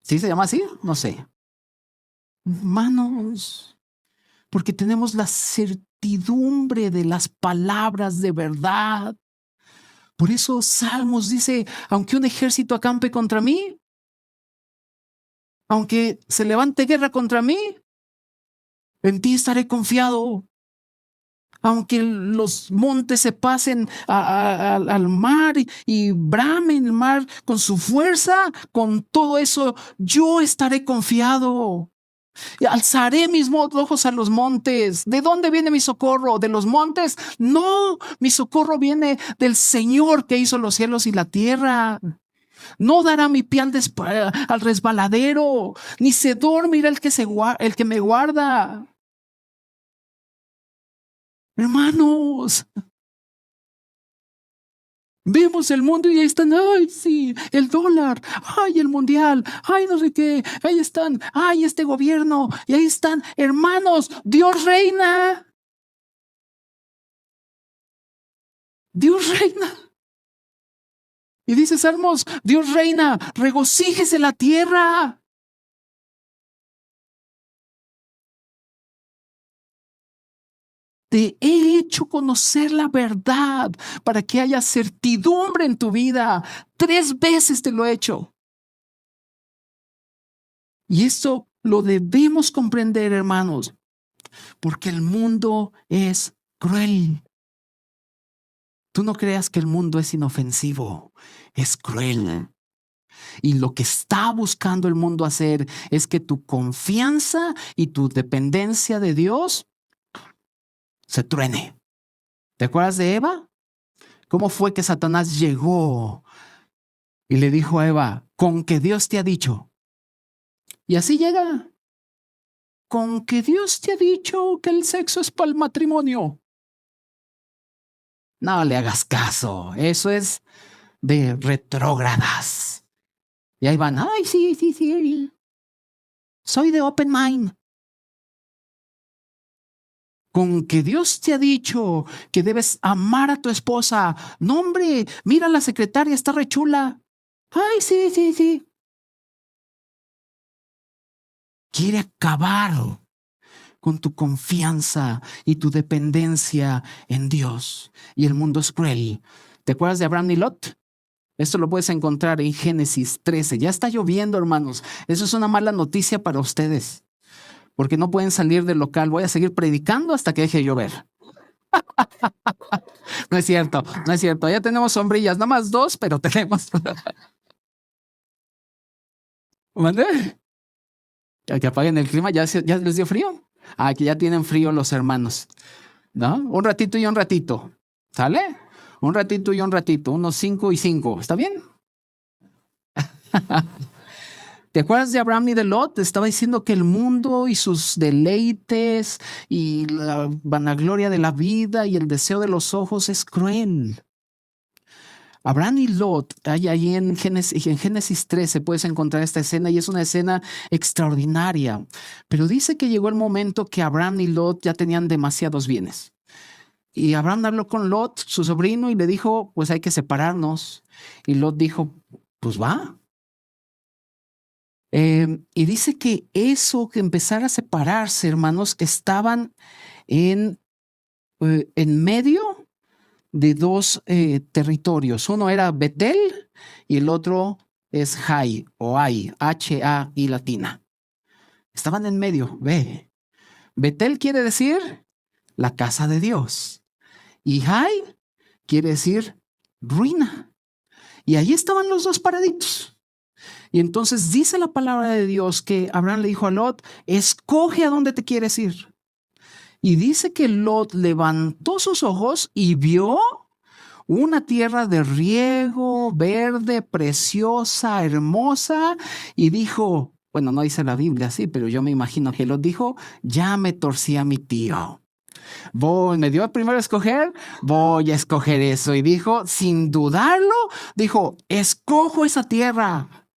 ¿Sí se llama así? No sé. Hermanos, porque tenemos la certidumbre de las palabras de verdad. Por eso Salmos dice, aunque un ejército acampe contra mí, aunque se levante guerra contra mí, en ti estaré confiado. Aunque los montes se pasen al mar y bramen el mar con su fuerza, con todo eso, yo estaré confiado. Y alzaré mis ojos a los montes. ¿De dónde viene mi socorro? ¿De los montes? No, mi socorro viene del Señor que hizo los cielos y la tierra. No dará mi pie al resbaladero, ni se dormirá el que me guarda. Hermanos, vemos el mundo y ahí están, ay, sí, el dólar, ay, el mundial, ay, no sé qué, ahí están, ay, este gobierno, y ahí están, hermanos, Dios reina. Dios reina. Y dice Salmos, Dios reina, regocíjese la tierra. Te he hecho conocer la verdad para que haya certidumbre en tu vida. 3 veces te lo he hecho. Y esto lo debemos comprender, hermanos, porque el mundo es cruel. Tú no creas que el mundo es inofensivo, es cruel. Y lo que está buscando el mundo hacer es que tu confianza y tu dependencia de Dios se truene. ¿Te acuerdas de Eva? ¿Cómo fue que Satanás llegó y le dijo a Eva, con que Dios te ha dicho? Y así llega. Con que Dios te ha dicho que el sexo es para el matrimonio. No le hagas caso. Eso es de retrógradas. Y ahí van, ay, sí. Soy de open mind. Con que Dios te ha dicho que debes amar a tu esposa. No, hombre, mira, la secretaria está re chula. Ay, sí. Quiere acabar con tu confianza y tu dependencia en Dios. Y el mundo es cruel. ¿Te acuerdas de Abraham y Lot? Esto lo puedes encontrar en Génesis 13. Ya está lloviendo, hermanos. Eso es una mala noticia para ustedes, porque no pueden salir del local. Voy a seguir predicando hasta que deje de llover. No es cierto. Ya tenemos sombrillas, nada más 2, pero tenemos. ¿Mande? Que apaguen el clima, ya les dio frío. Que ya tienen frío los hermanos, ¿no? Un ratito y un ratito, ¿sale? Un ratito y un ratito, unos 5 y 5, ¿está bien? ¿Te acuerdas de Abraham y de Lot? Estaba diciendo que el mundo y sus deleites y la vanagloria de la vida y el deseo de los ojos es cruel. Abraham y Lot, ahí en Génesis 13 puedes encontrar esta escena y es una escena extraordinaria. Pero dice que llegó el momento que Abraham y Lot ya tenían demasiados bienes. Y Abraham habló con Lot, su sobrino, y le dijo, pues hay que separarnos. Y Lot dijo, pues va. Y dice que eso, que empezar a separarse, hermanos, estaban en medio de 2 territorios. Uno era Betel y el otro es Jai o Ai, H-A-I latina. Estaban en medio, ve. Betel quiere decir la casa de Dios y Jai quiere decir ruina. Y ahí estaban los 2 paraditos. Y entonces dice la palabra de Dios que Abraham le dijo a Lot, escoge a dónde te quieres ir. Y dice que Lot levantó sus ojos y vio una tierra de riego, verde, preciosa, hermosa, y dijo, bueno, no dice la Biblia así, pero yo me imagino que Lot dijo, ya me torcí a mi tío. Me dio primero a escoger, voy a escoger eso. Y dijo, sin dudarlo, dijo, escojo esa tierra.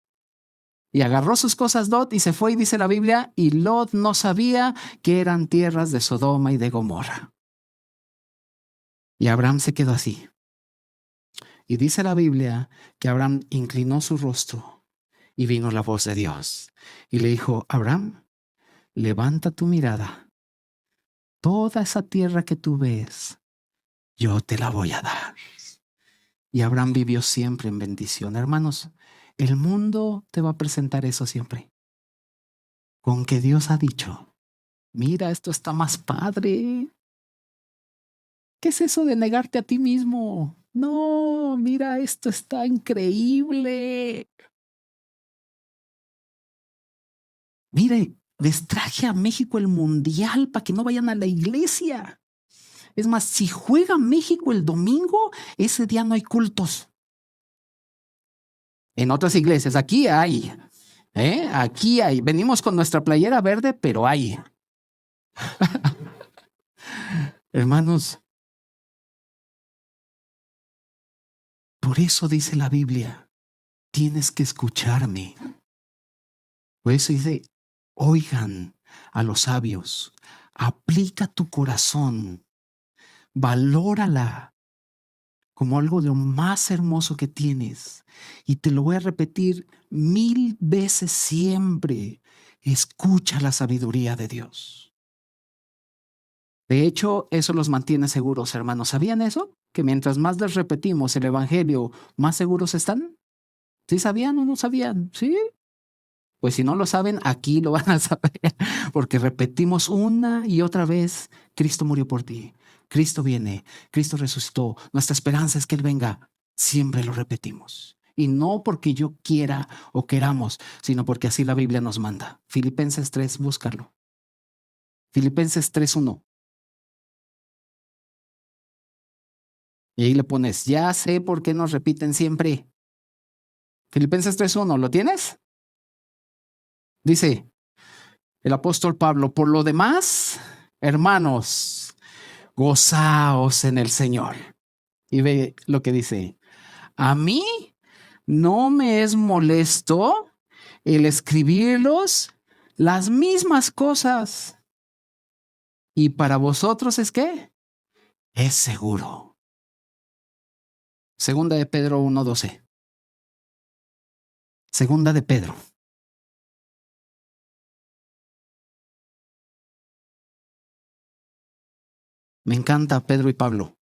Y agarró sus cosas Lot y se fue, y dice la Biblia, y Lot no sabía que eran tierras de Sodoma y de Gomorra. Y Abraham se quedó así. Y dice la Biblia que Abraham inclinó su rostro y vino la voz de Dios. Y le dijo, Abraham, levanta tu mirada. Toda esa tierra que tú ves, yo te la voy a dar. Y Abraham vivió siempre en bendición. Hermanos, el mundo te va a presentar eso siempre. Con que Dios ha dicho, mira, esto está más padre. ¿Qué es eso de negarte a ti mismo? No, mira, esto está increíble. Mire, les traje a México el mundial para que no vayan a la iglesia. Es más, si juega México el domingo, ese día no hay cultos. En otras iglesias, aquí hay. Aquí hay. Venimos con nuestra playera verde, pero hay. Hermanos, por eso dice la Biblia, tienes que escucharme. Por eso dice, oigan a los sabios, aplica tu corazón, valórala como algo de lo más hermoso que tienes. Y te lo voy a repetir 1000 veces siempre. Escucha la sabiduría de Dios. De hecho, eso los mantiene seguros, hermanos. ¿Sabían eso? Que mientras más les repetimos el evangelio, más seguros están. ¿Sí sabían o no sabían? ¿Sí? Pues si no lo saben, aquí lo van a saber. Porque repetimos una y otra vez, Cristo murió por ti. Cristo viene, Cristo resucitó. Nuestra esperanza es que Él venga. Siempre lo repetimos. Y no porque yo quiera o queramos, sino porque así la Biblia nos manda. Filipenses 3, búscalo. Filipenses 3:1. Y ahí le pones, ya sé por qué nos repiten siempre. Filipenses 3:1, ¿lo tienes? Dice el apóstol Pablo, por lo demás, hermanos, gozaos en el Señor. Y ve lo que dice, a mí no me es molesto el escribirlos las mismas cosas. Y para vosotros es que es seguro. Segunda de Pedro 1:12. Segunda de Pedro. Me encanta Pedro y Pablo,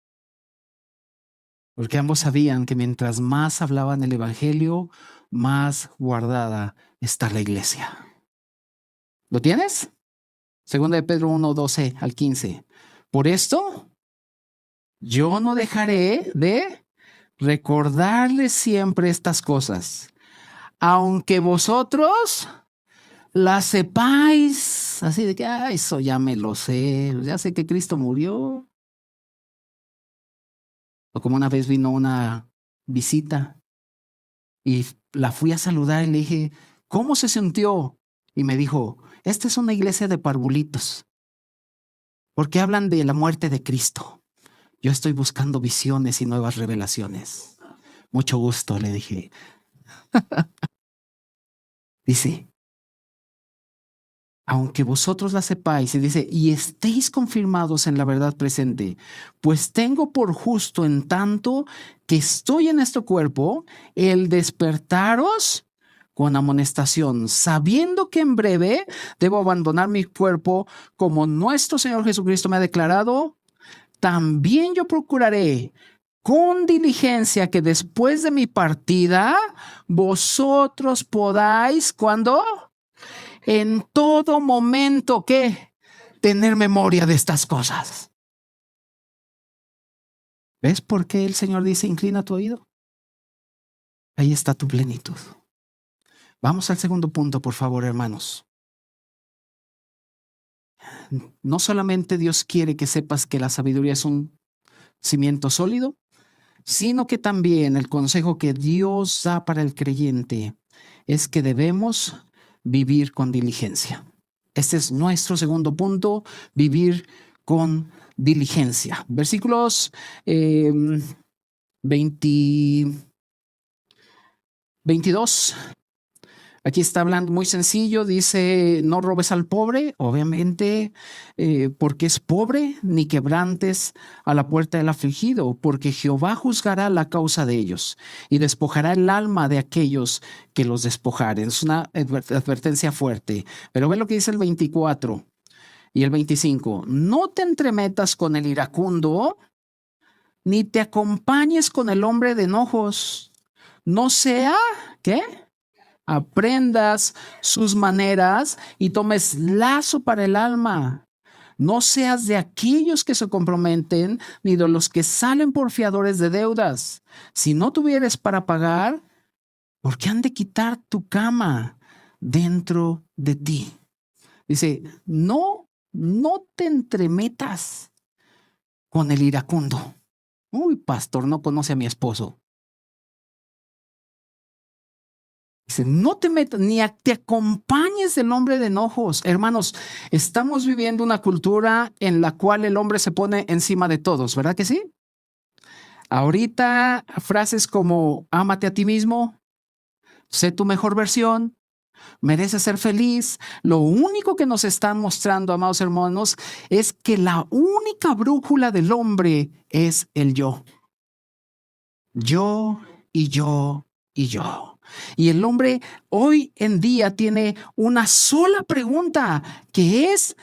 porque ambos sabían que mientras más hablaban el evangelio, más guardada está la iglesia. ¿Lo tienes? Segunda de Pedro 1:12 al 15. Por esto, yo no dejaré de recordarles siempre estas cosas, aunque vosotros las sepáis. Así de que, eso ya me lo sé, ya sé que Cristo murió. O como una vez vino una visita y la fui a saludar y le dije, ¿cómo se sintió? Y me dijo, esta es una iglesia de parvulitos, porque hablan de la muerte de Cristo. Yo estoy buscando visiones y nuevas revelaciones. Mucho gusto, le dije. Dice, aunque vosotros la sepáis, y dice, y estéis confirmados en la verdad presente, pues tengo por justo en tanto que estoy en este cuerpo, el despertaros con amonestación, sabiendo que en breve debo abandonar mi cuerpo, como nuestro Señor Jesucristo me ha declarado, también yo procuraré con diligencia que después de mi partida, vosotros podáis, ¿cuándo? En todo momento, ¿qué? Tener memoria de estas cosas. ¿Ves por qué el Señor dice, inclina tu oído? Ahí está tu plenitud. Vamos al segundo punto, por favor, hermanos. No solamente Dios quiere que sepas que la sabiduría es un cimiento sólido, sino que también el consejo que Dios da para el creyente es que debemos vivir con diligencia. Este es nuestro segundo punto, vivir con diligencia. Versículos 22 Aquí está hablando muy sencillo, dice, no robes al pobre, obviamente, porque es pobre, ni quebrantes a la puerta del afligido, porque Jehová juzgará la causa de ellos y despojará el alma de aquellos que los despojaren. Es una advertencia fuerte, pero ve lo que dice el 24 y el 25. No te entremetas con el iracundo, ni te acompañes con el hombre de enojos. No sea, ¿qué? Aprendas sus maneras y tomes lazo para el alma. No seas de aquellos que se comprometen, ni de los que salen por fiadores de deudas. Si no tuvieres para pagar, ¿por qué han de quitar tu cama dentro de ti? Dice, no te entremetas con el iracundo. Uy, pastor, no conoce a mi esposo. Dice, no te metas ni te acompañes del hombre de enojos. Hermanos, estamos viviendo una cultura en la cual el hombre se pone encima de todos, ¿verdad que sí? Ahorita frases como ámate a ti mismo, sé tu mejor versión, mereces ser feliz. Lo único que nos están mostrando, amados hermanos, es que la única brújula del hombre es el yo. Yo y yo y yo. Y el hombre hoy en día tiene una sola pregunta, que es,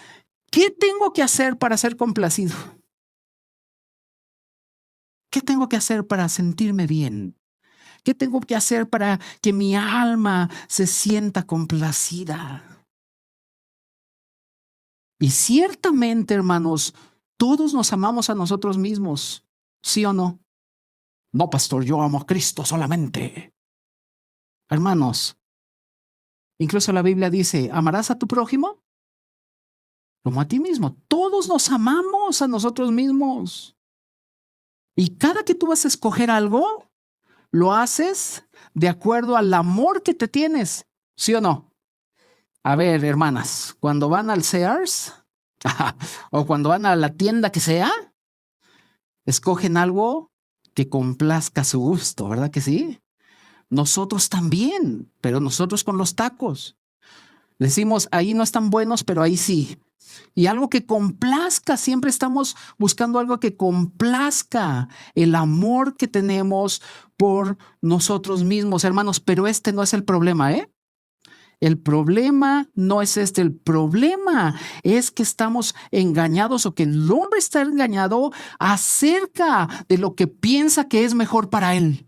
¿qué tengo que hacer para ser complacido? ¿Qué tengo que hacer para sentirme bien? ¿Qué tengo que hacer para que mi alma se sienta complacida? Y ciertamente, hermanos, todos nos amamos a nosotros mismos, ¿sí o no? No, pastor, yo amo a Cristo solamente. Hermanos, incluso la Biblia dice, ¿amarás a tu prójimo como a ti mismo? Todos nos amamos a nosotros mismos. Y cada que tú vas a escoger algo, lo haces de acuerdo al amor que te tienes, ¿sí o no? A ver, hermanas, cuando van al Sears o cuando van a la tienda que sea, escogen algo que complazca su gusto, ¿verdad que sí? Nosotros también, pero nosotros con los tacos. Decimos, ahí no están buenos, pero ahí sí. Y algo que complazca, siempre estamos buscando algo que complazca el amor que tenemos por nosotros mismos, hermanos, pero este no es el problema, ¿eh? El problema no es este, el problema es que estamos engañados o que el hombre está engañado acerca de lo que piensa que es mejor para él.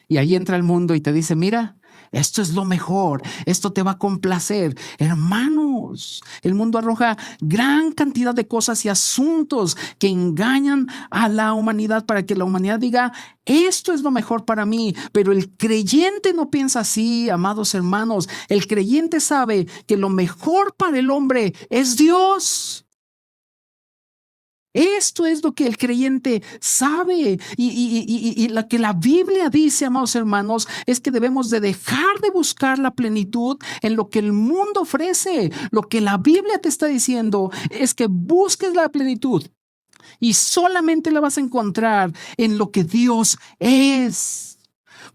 Y ahí entra el mundo y te dice, mira, esto es lo mejor, esto te va a complacer. Hermanos, el mundo arroja gran cantidad de cosas y asuntos que engañan a la humanidad para que la humanidad diga, esto es lo mejor para mí. Pero el creyente no piensa así, amados hermanos. El creyente sabe que lo mejor para el hombre es Dios. Esto es lo que el creyente sabe y lo que la Biblia dice, amados hermanos, es que debemos de dejar de buscar la plenitud en lo que el mundo ofrece. Lo que la Biblia te está diciendo es que busques la plenitud y solamente la vas a encontrar en lo que Dios es.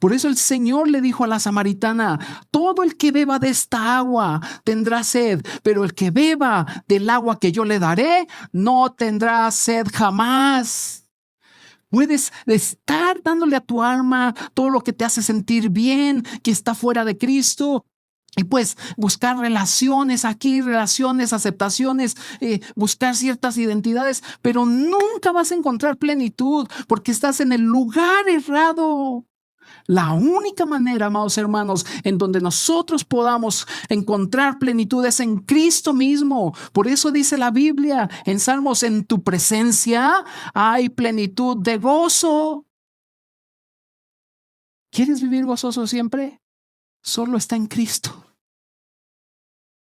Por eso el Señor le dijo a la samaritana, todo el que beba de esta agua tendrá sed, pero el que beba del agua que yo le daré no tendrá sed jamás. Puedes estar dándole a tu alma todo lo que te hace sentir bien, que está fuera de Cristo. Y pues buscar relaciones aquí, relaciones, aceptaciones, buscar ciertas identidades, pero nunca vas a encontrar plenitud porque estás en el lugar errado. La única manera, amados hermanos, en donde nosotros podamos encontrar plenitud es en Cristo mismo. Por eso dice la Biblia en Salmos, en tu presencia hay plenitud de gozo. ¿Quieres vivir gozoso siempre? Solo está en Cristo.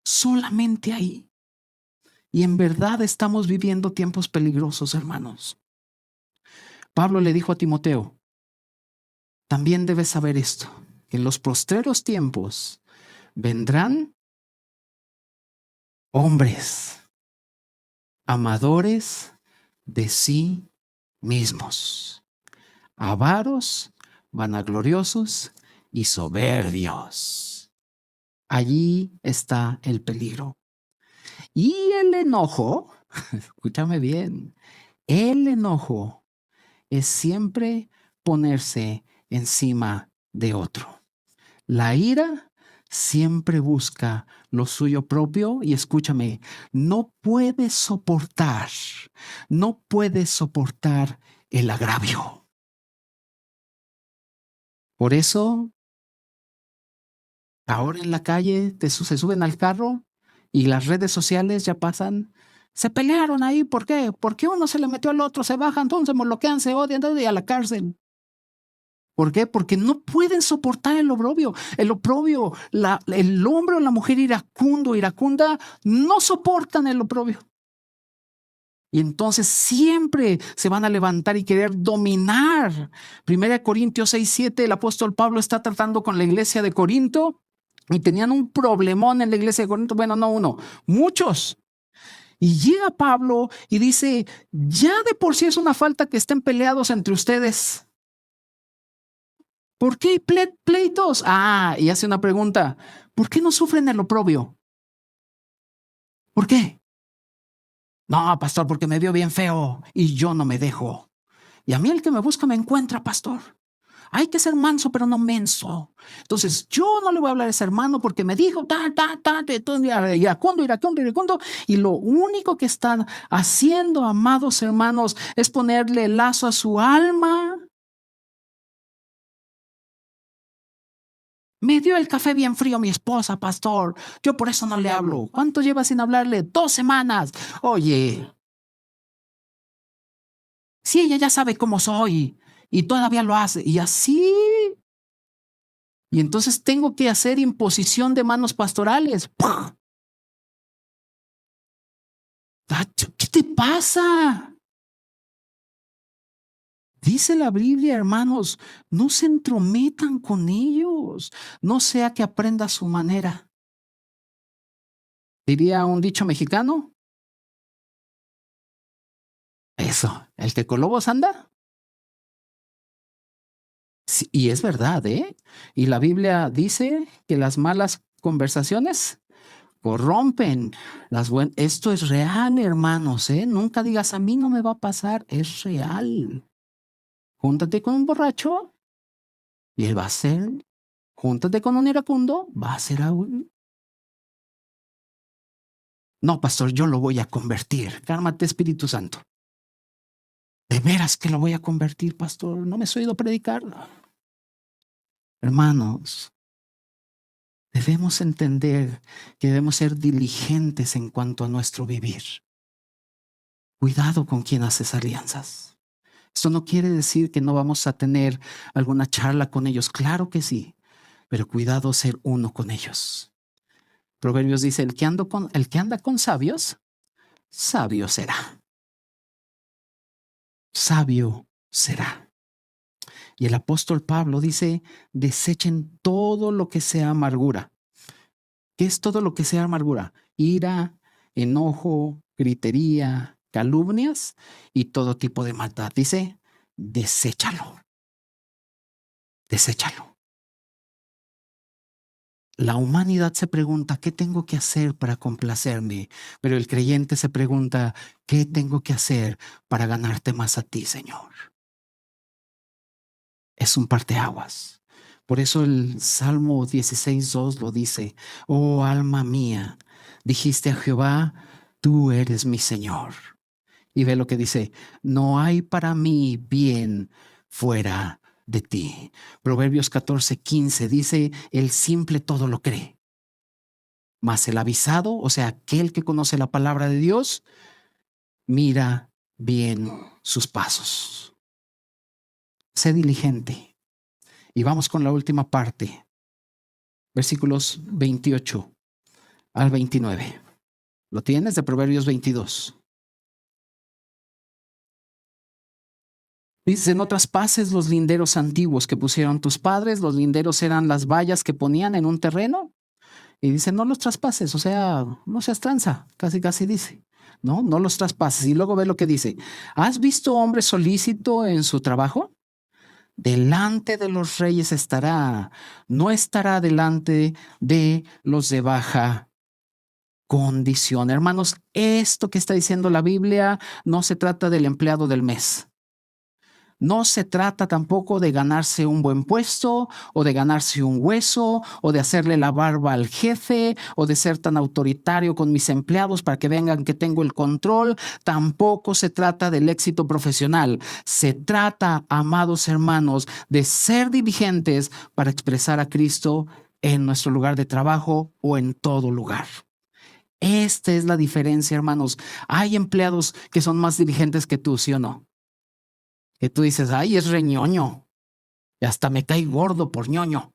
Solamente ahí. Y en verdad estamos viviendo tiempos peligrosos, hermanos. Pablo le dijo a Timoteo, también debes saber esto, que en los postreros tiempos vendrán hombres amadores de sí mismos, avaros, vanagloriosos y soberbios. Allí está el peligro. Y el enojo, escúchame bien, el enojo es siempre ponerse encima de otro. La ira siempre busca lo suyo propio y escúchame, no puede soportar el agravio. Por eso, ahora en la calle se suben al carro y las redes sociales ya pasan. Se pelearon ahí, ¿por qué? Porque uno se le metió al otro, se bajan, entonces se bloquean, se odian y a la cárcel. ¿Por qué? Porque no pueden soportar el oprobio. El oprobio, el hombre o la mujer iracunda, no soportan el oprobio. Y entonces siempre se van a levantar y querer dominar. 1 Corintios 6:7, el apóstol Pablo está tratando con la iglesia de Corinto y tenían un problemón en la iglesia de Corinto. Bueno, no uno, muchos. Y llega Pablo y dice, ya de por sí es una falta que estén peleados entre ustedes. ¿Por qué pleitos? Y hace una pregunta. ¿Por qué no sufren el oprobio? ¿Por qué? No, pastor, porque me vio bien feo y yo no me dejo. Y a mí el que me busca me encuentra, pastor. Hay que ser manso, pero no menso. Entonces, yo no le voy a hablar a ese hermano porque me dijo, iracundo. Y lo único que están haciendo, amados hermanos, es ponerle lazo a su alma. Me dio el café bien frío mi esposa, pastor. Yo por eso no le hablo. ¿Cuánto lleva sin hablarle? 2 semanas. Oye, si ella ya sabe cómo soy y todavía lo hace. Y así. Y entonces tengo que hacer imposición de manos pastorales. ¡Pah! ¿Qué te pasa? Dice la Biblia, hermanos, no se entrometan con ellos, no sea que aprenda su manera. Diría un dicho mexicano. Eso, el que con lobos anda. Sí, y es verdad, ¿eh? Y la Biblia dice que las malas conversaciones corrompen las buenas. Esto es real, hermanos, ¿eh? Nunca digas, a mí no me va a pasar, es real. Júntate con un borracho y él va a ser, júntate con un iracundo, va a ser aún. No, pastor, yo lo voy a convertir. Cálmate, Espíritu Santo. ¿De veras que lo voy a convertir, pastor? ¿No me has oído predicar? Hermanos, debemos entender que debemos ser diligentes en cuanto a nuestro vivir. Cuidado con quien haces alianzas. Esto no quiere decir que no vamos a tener alguna charla con ellos. Claro que sí, pero cuidado ser uno con ellos. Proverbios dice, el que anda con sabios, sabio será. Sabio será. Y el apóstol Pablo dice, desechen todo lo que sea amargura. ¿Qué es todo lo que sea amargura? Ira, enojo, gritería, calumnias y todo tipo de maldad. Dice, deséchalo. Deséchalo. La humanidad se pregunta, ¿qué tengo que hacer para complacerme? Pero el creyente se pregunta, ¿qué tengo que hacer para ganarte más a ti, Señor? Es un parteaguas. Por eso el Salmo 16:2 lo dice, oh alma mía, dijiste a Jehová, tú eres mi Señor. Y ve lo que dice, no hay para mí bien fuera de ti. Proverbios 14:15 dice, el simple todo lo cree. Mas el avisado, o sea, aquel que conoce la palabra de Dios, mira bien sus pasos. Sé diligente. Y vamos con la última parte. Versículos 28 al 29. ¿Lo tienes? De Proverbios 22. Dice, no traspases los linderos antiguos que pusieron tus padres. Los linderos eran las vallas que ponían en un terreno. Y dice, no los traspases, o sea, no seas tranza, casi dice. No los traspases. Y luego ve lo que dice. ¿Has visto hombre solícito en su trabajo? delante de los reyes estará, no estará delante de los de baja condición. Hermanos, esto que está diciendo la Biblia no se trata del empleado del mes. No se trata tampoco de ganarse un buen puesto o de ganarse un hueso o de hacerle la barba al jefe o de ser tan autoritario con mis empleados para que vengan que tengo el control. Tampoco se trata del éxito profesional. Se trata, amados hermanos, de ser diligentes para expresar a Cristo en nuestro lugar de trabajo o en todo lugar. Esta es la diferencia, hermanos. Hay empleados que son más diligentes que tú, ¿sí o no? Que tú dices, ay, es re ñoño. Y hasta me cae gordo por ñoño.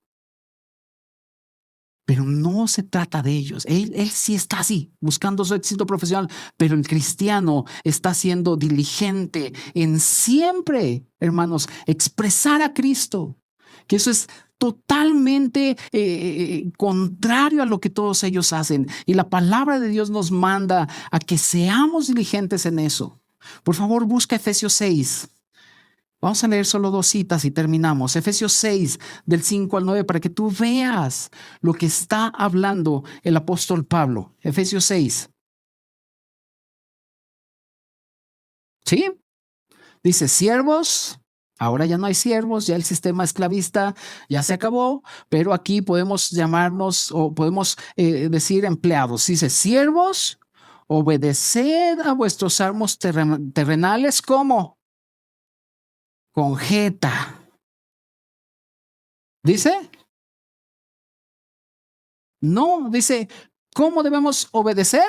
Pero no se trata de ellos. Él sí está así, buscando su éxito profesional. Pero el cristiano está siendo diligente en siempre, hermanos, expresar a Cristo. Que eso es totalmente contrario a lo que todos ellos hacen. Y la palabra de Dios nos manda a que seamos diligentes en eso. Por favor, busca Efesios 6. Vamos a leer solo 2 citas y terminamos. Efesios 6, del 5 al 9, para que tú veas lo que está hablando el apóstol Pablo. Efesios 6. ¿Sí? Dice, siervos. Ahora ya no hay siervos, ya el sistema esclavista ya se acabó, pero aquí podemos llamarnos o podemos decir empleados. Dice, siervos, obedeced a vuestros amos terrenales como con jeta. ¿Dice? No, dice, ¿cómo debemos obedecer?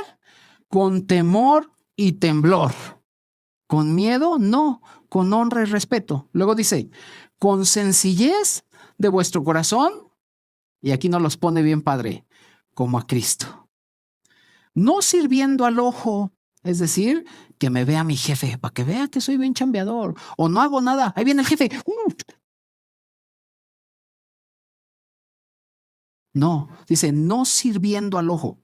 Con temor y temblor. ¿Con miedo? No, con honra y respeto. Luego dice, con sencillez de vuestro corazón, y aquí nos los pone bien padre, como a Cristo. No sirviendo al ojo, es decir, que me vea mi jefe, para que vea que soy bien chambeador, o no hago nada, ahí viene el jefe. No, dice, no sirviendo al ojo,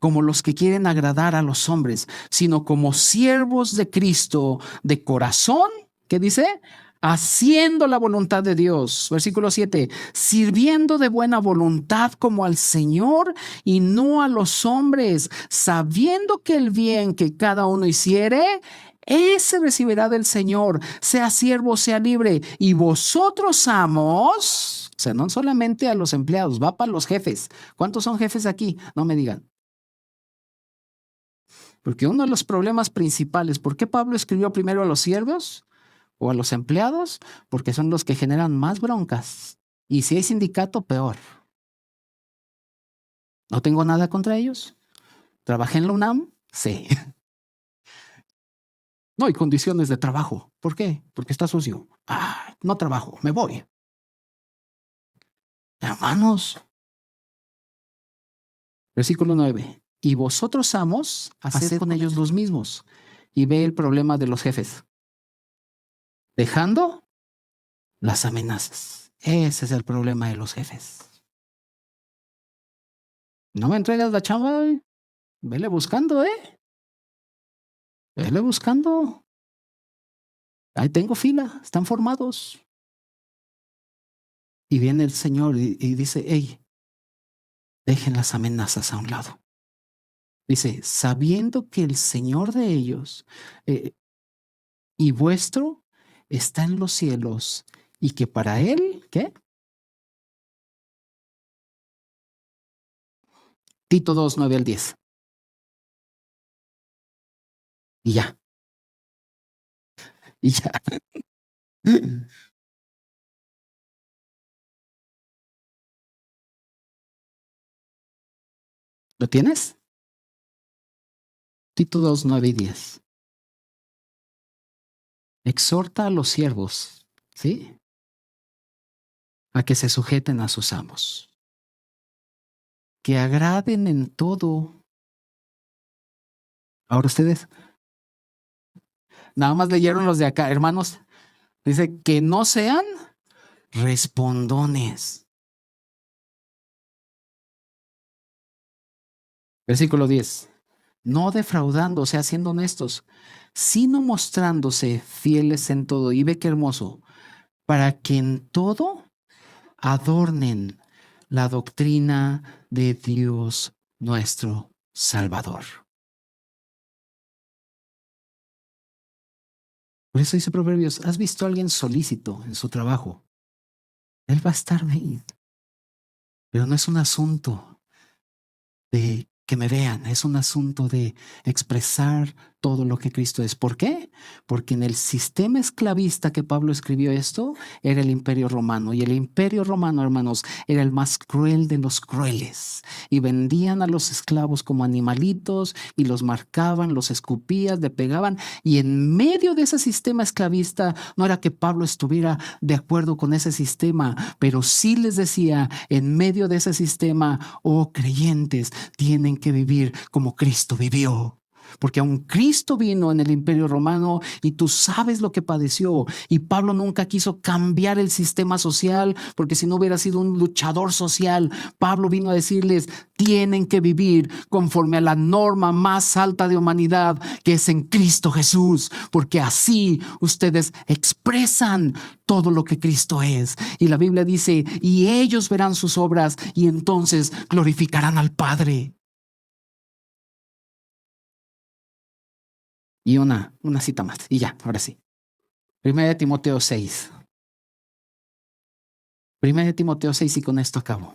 como los que quieren agradar a los hombres, sino como siervos de Cristo de corazón, ¿qué dice? Haciendo la voluntad de Dios. Versículo 7, sirviendo de buena voluntad como al Señor y no a los hombres, sabiendo que el bien que cada uno hiciere, ese recibirá del Señor, sea siervo, sea libre. Y vosotros, amos, o sea, no solamente a los empleados, va para los jefes. ¿Cuántos son jefes aquí? No me digan. Porque uno de los problemas principales, ¿por qué Pablo escribió primero a los siervos o a los empleados? Porque son los que generan más broncas. Y si hay sindicato, peor. No tengo nada contra ellos. ¿Trabajé en la UNAM? Sí. No hay condiciones de trabajo. ¿Por qué? Porque está sucio. No trabajo, me voy. Hermanos. Versículo 9. Y vosotros, amos, haced con ellos los mismos. Y ve el problema de los jefes. Dejando las amenazas. Ese es el problema de los jefes. No me entregas la chamba, vele buscando, Vele buscando. Ahí tengo fila, están formados. Y viene el Señor y dice, hey, dejen las amenazas a un lado. Dice, sabiendo que el Señor de ellos y vuestro está en los cielos y que para Él, ¿qué? Tito 2, 9 al 10. Y ya. Y ya. ¿Lo tienes? Tito 2, 9 y 10. Exhorta a los siervos, ¿sí? A que se sujeten a sus amos. Que agraden en todo. Ahora ustedes, nada más leyeron los de acá, hermanos. Dice que no sean respondones. Versículo 10. No defraudando, o sea, siendo honestos, sino mostrándose fieles en todo. Y ve qué hermoso. para que en todo adornen la doctrina de Dios nuestro Salvador. Por eso dice Proverbios, ¿has visto a alguien solícito en su trabajo? Él va a estar bien, pero no es un asunto de que me vean, es un asunto de expresar todo lo que Cristo es. ¿Por qué? Porque en el sistema esclavista que Pablo escribió esto, era el Imperio Romano. Y el Imperio Romano, hermanos, era el más cruel de los crueles. Y vendían a los esclavos como animalitos y los marcaban, los escupían, le pegaban. Y en medio de ese sistema esclavista, no era que Pablo estuviera de acuerdo con ese sistema, pero sí les decía, en medio de ese sistema, oh creyentes, tienen que vivir como Cristo vivió. Porque aun Cristo vino en el Imperio Romano y tú sabes lo que padeció. Y Pablo nunca quiso cambiar el sistema social, porque si no hubiera sido un luchador social. Pablo vino a decirles, tienen que vivir conforme a la norma más alta de humanidad, que es en Cristo Jesús, porque así ustedes expresan todo lo que Cristo es. Y la Biblia dice, y ellos verán sus obras y entonces glorificarán al Padre. Y una cita más. Y ya, ahora sí. 1 Timoteo 6. 1 Timoteo 6 y con esto acabo.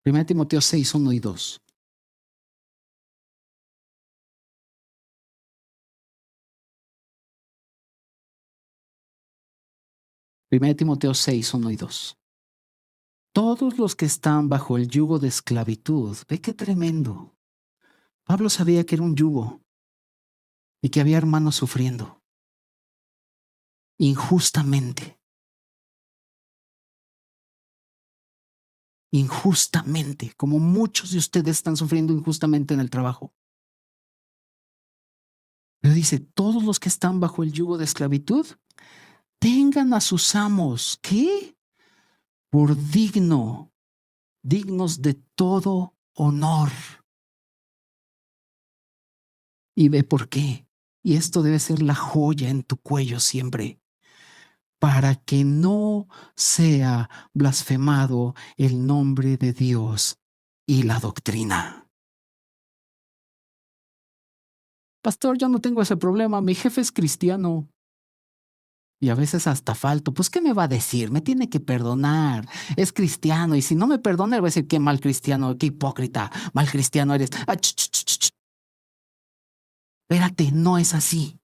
1 Timoteo 6, 1 y 2. Primera Timoteo 6, 1 y 2. Todos los que están bajo el yugo de esclavitud, ve qué tremendo. Pablo sabía que era un yugo y que había hermanos sufriendo injustamente. Injustamente, como muchos de ustedes están sufriendo injustamente en el trabajo. Pero dice, todos los que están bajo el yugo de esclavitud, tengan a sus amos, ¿qué? Por dignos de todo honor. Y ve por qué. Y esto debe ser la joya en tu cuello siempre, para que no sea blasfemado el nombre de Dios y la doctrina. Pastor, yo no tengo ese problema, mi jefe es cristiano. Y a veces hasta falto, pues ¿qué me va a decir? Me tiene que perdonar, es cristiano, y si no me perdona, le voy a decir, qué mal cristiano, qué hipócrita, mal cristiano eres. Espérate, no es así.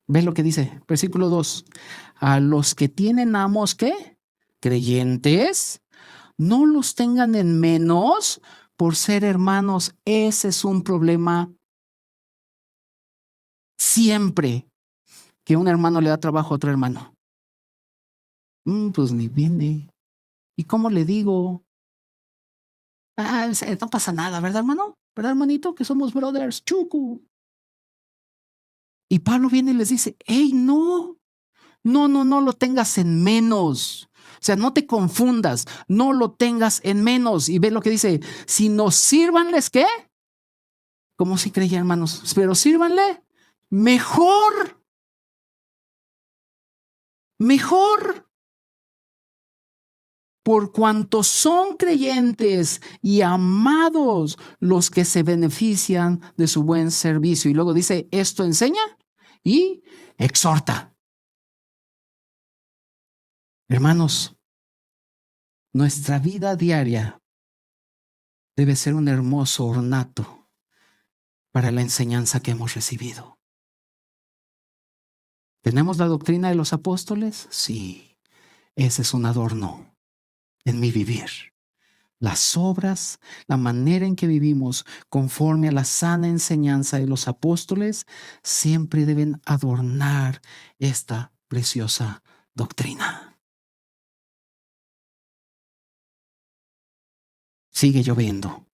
Ve lo que dice, versículo 2. A los que tienen amos, ¿qué? Creyentes, no los tengan en menos por ser hermanos. Ese es un problema siempre que un hermano le da trabajo a otro hermano. Pues ni viene. ¿Y cómo le digo? No pasa nada, ¿verdad, hermano? ¿Verdad, hermanito? Que somos brothers, chucu. Y Pablo viene y les dice, hey, no lo tengas en menos. O sea, no te confundas, no lo tengas en menos. Y ve lo que dice, si nos sírvanles, ¿qué? Como si creía, hermanos, pero sírvanle mejor. Por cuanto son creyentes y amados los que se benefician de su buen servicio. Y luego dice, esto enseña y exhorta. Hermanos, nuestra vida diaria debe ser un hermoso ornato para la enseñanza que hemos recibido. ¿Tenemos la doctrina de los apóstoles? Sí, ese es un adorno en mi vivir. Las obras, la manera en que vivimos conforme a la sana enseñanza de los apóstoles, siempre deben adornar esta preciosa doctrina. Sigue lloviendo.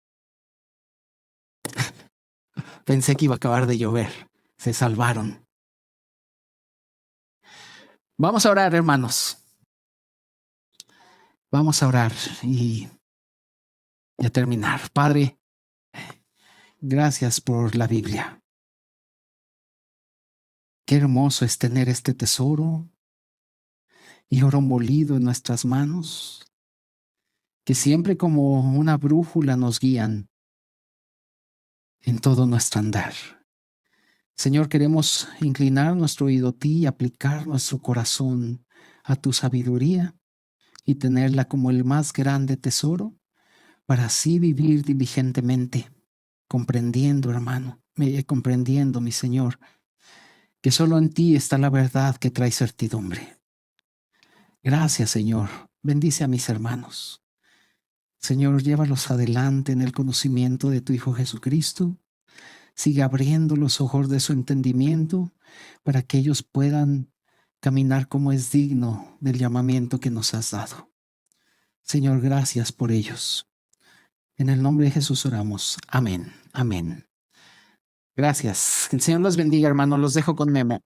Pensé que iba a acabar de llover. Se salvaron. Vamos a orar, hermanos. Vamos a orar y a terminar. Padre, gracias por la Biblia. Qué hermoso es tener este tesoro y oro molido en nuestras manos, que siempre como una brújula nos guían en todo nuestro andar. Señor, queremos inclinar nuestro oído a ti y aplicar nuestro corazón a tu sabiduría y tenerla como el más grande tesoro para así vivir diligentemente, comprendiendo, hermano, comprendiendo, mi Señor, que solo en ti está la verdad que trae certidumbre. Gracias, Señor. Bendice a mis hermanos. Señor, llévalos adelante en el conocimiento de tu Hijo Jesucristo. Sigue abriendo los ojos de su entendimiento para que ellos puedan caminar como es digno del llamamiento que nos has dado. Señor, gracias por ellos. En el nombre de Jesús oramos. Amén. Amén. Gracias. Que el Señor los bendiga, hermano. Los dejo con Memo.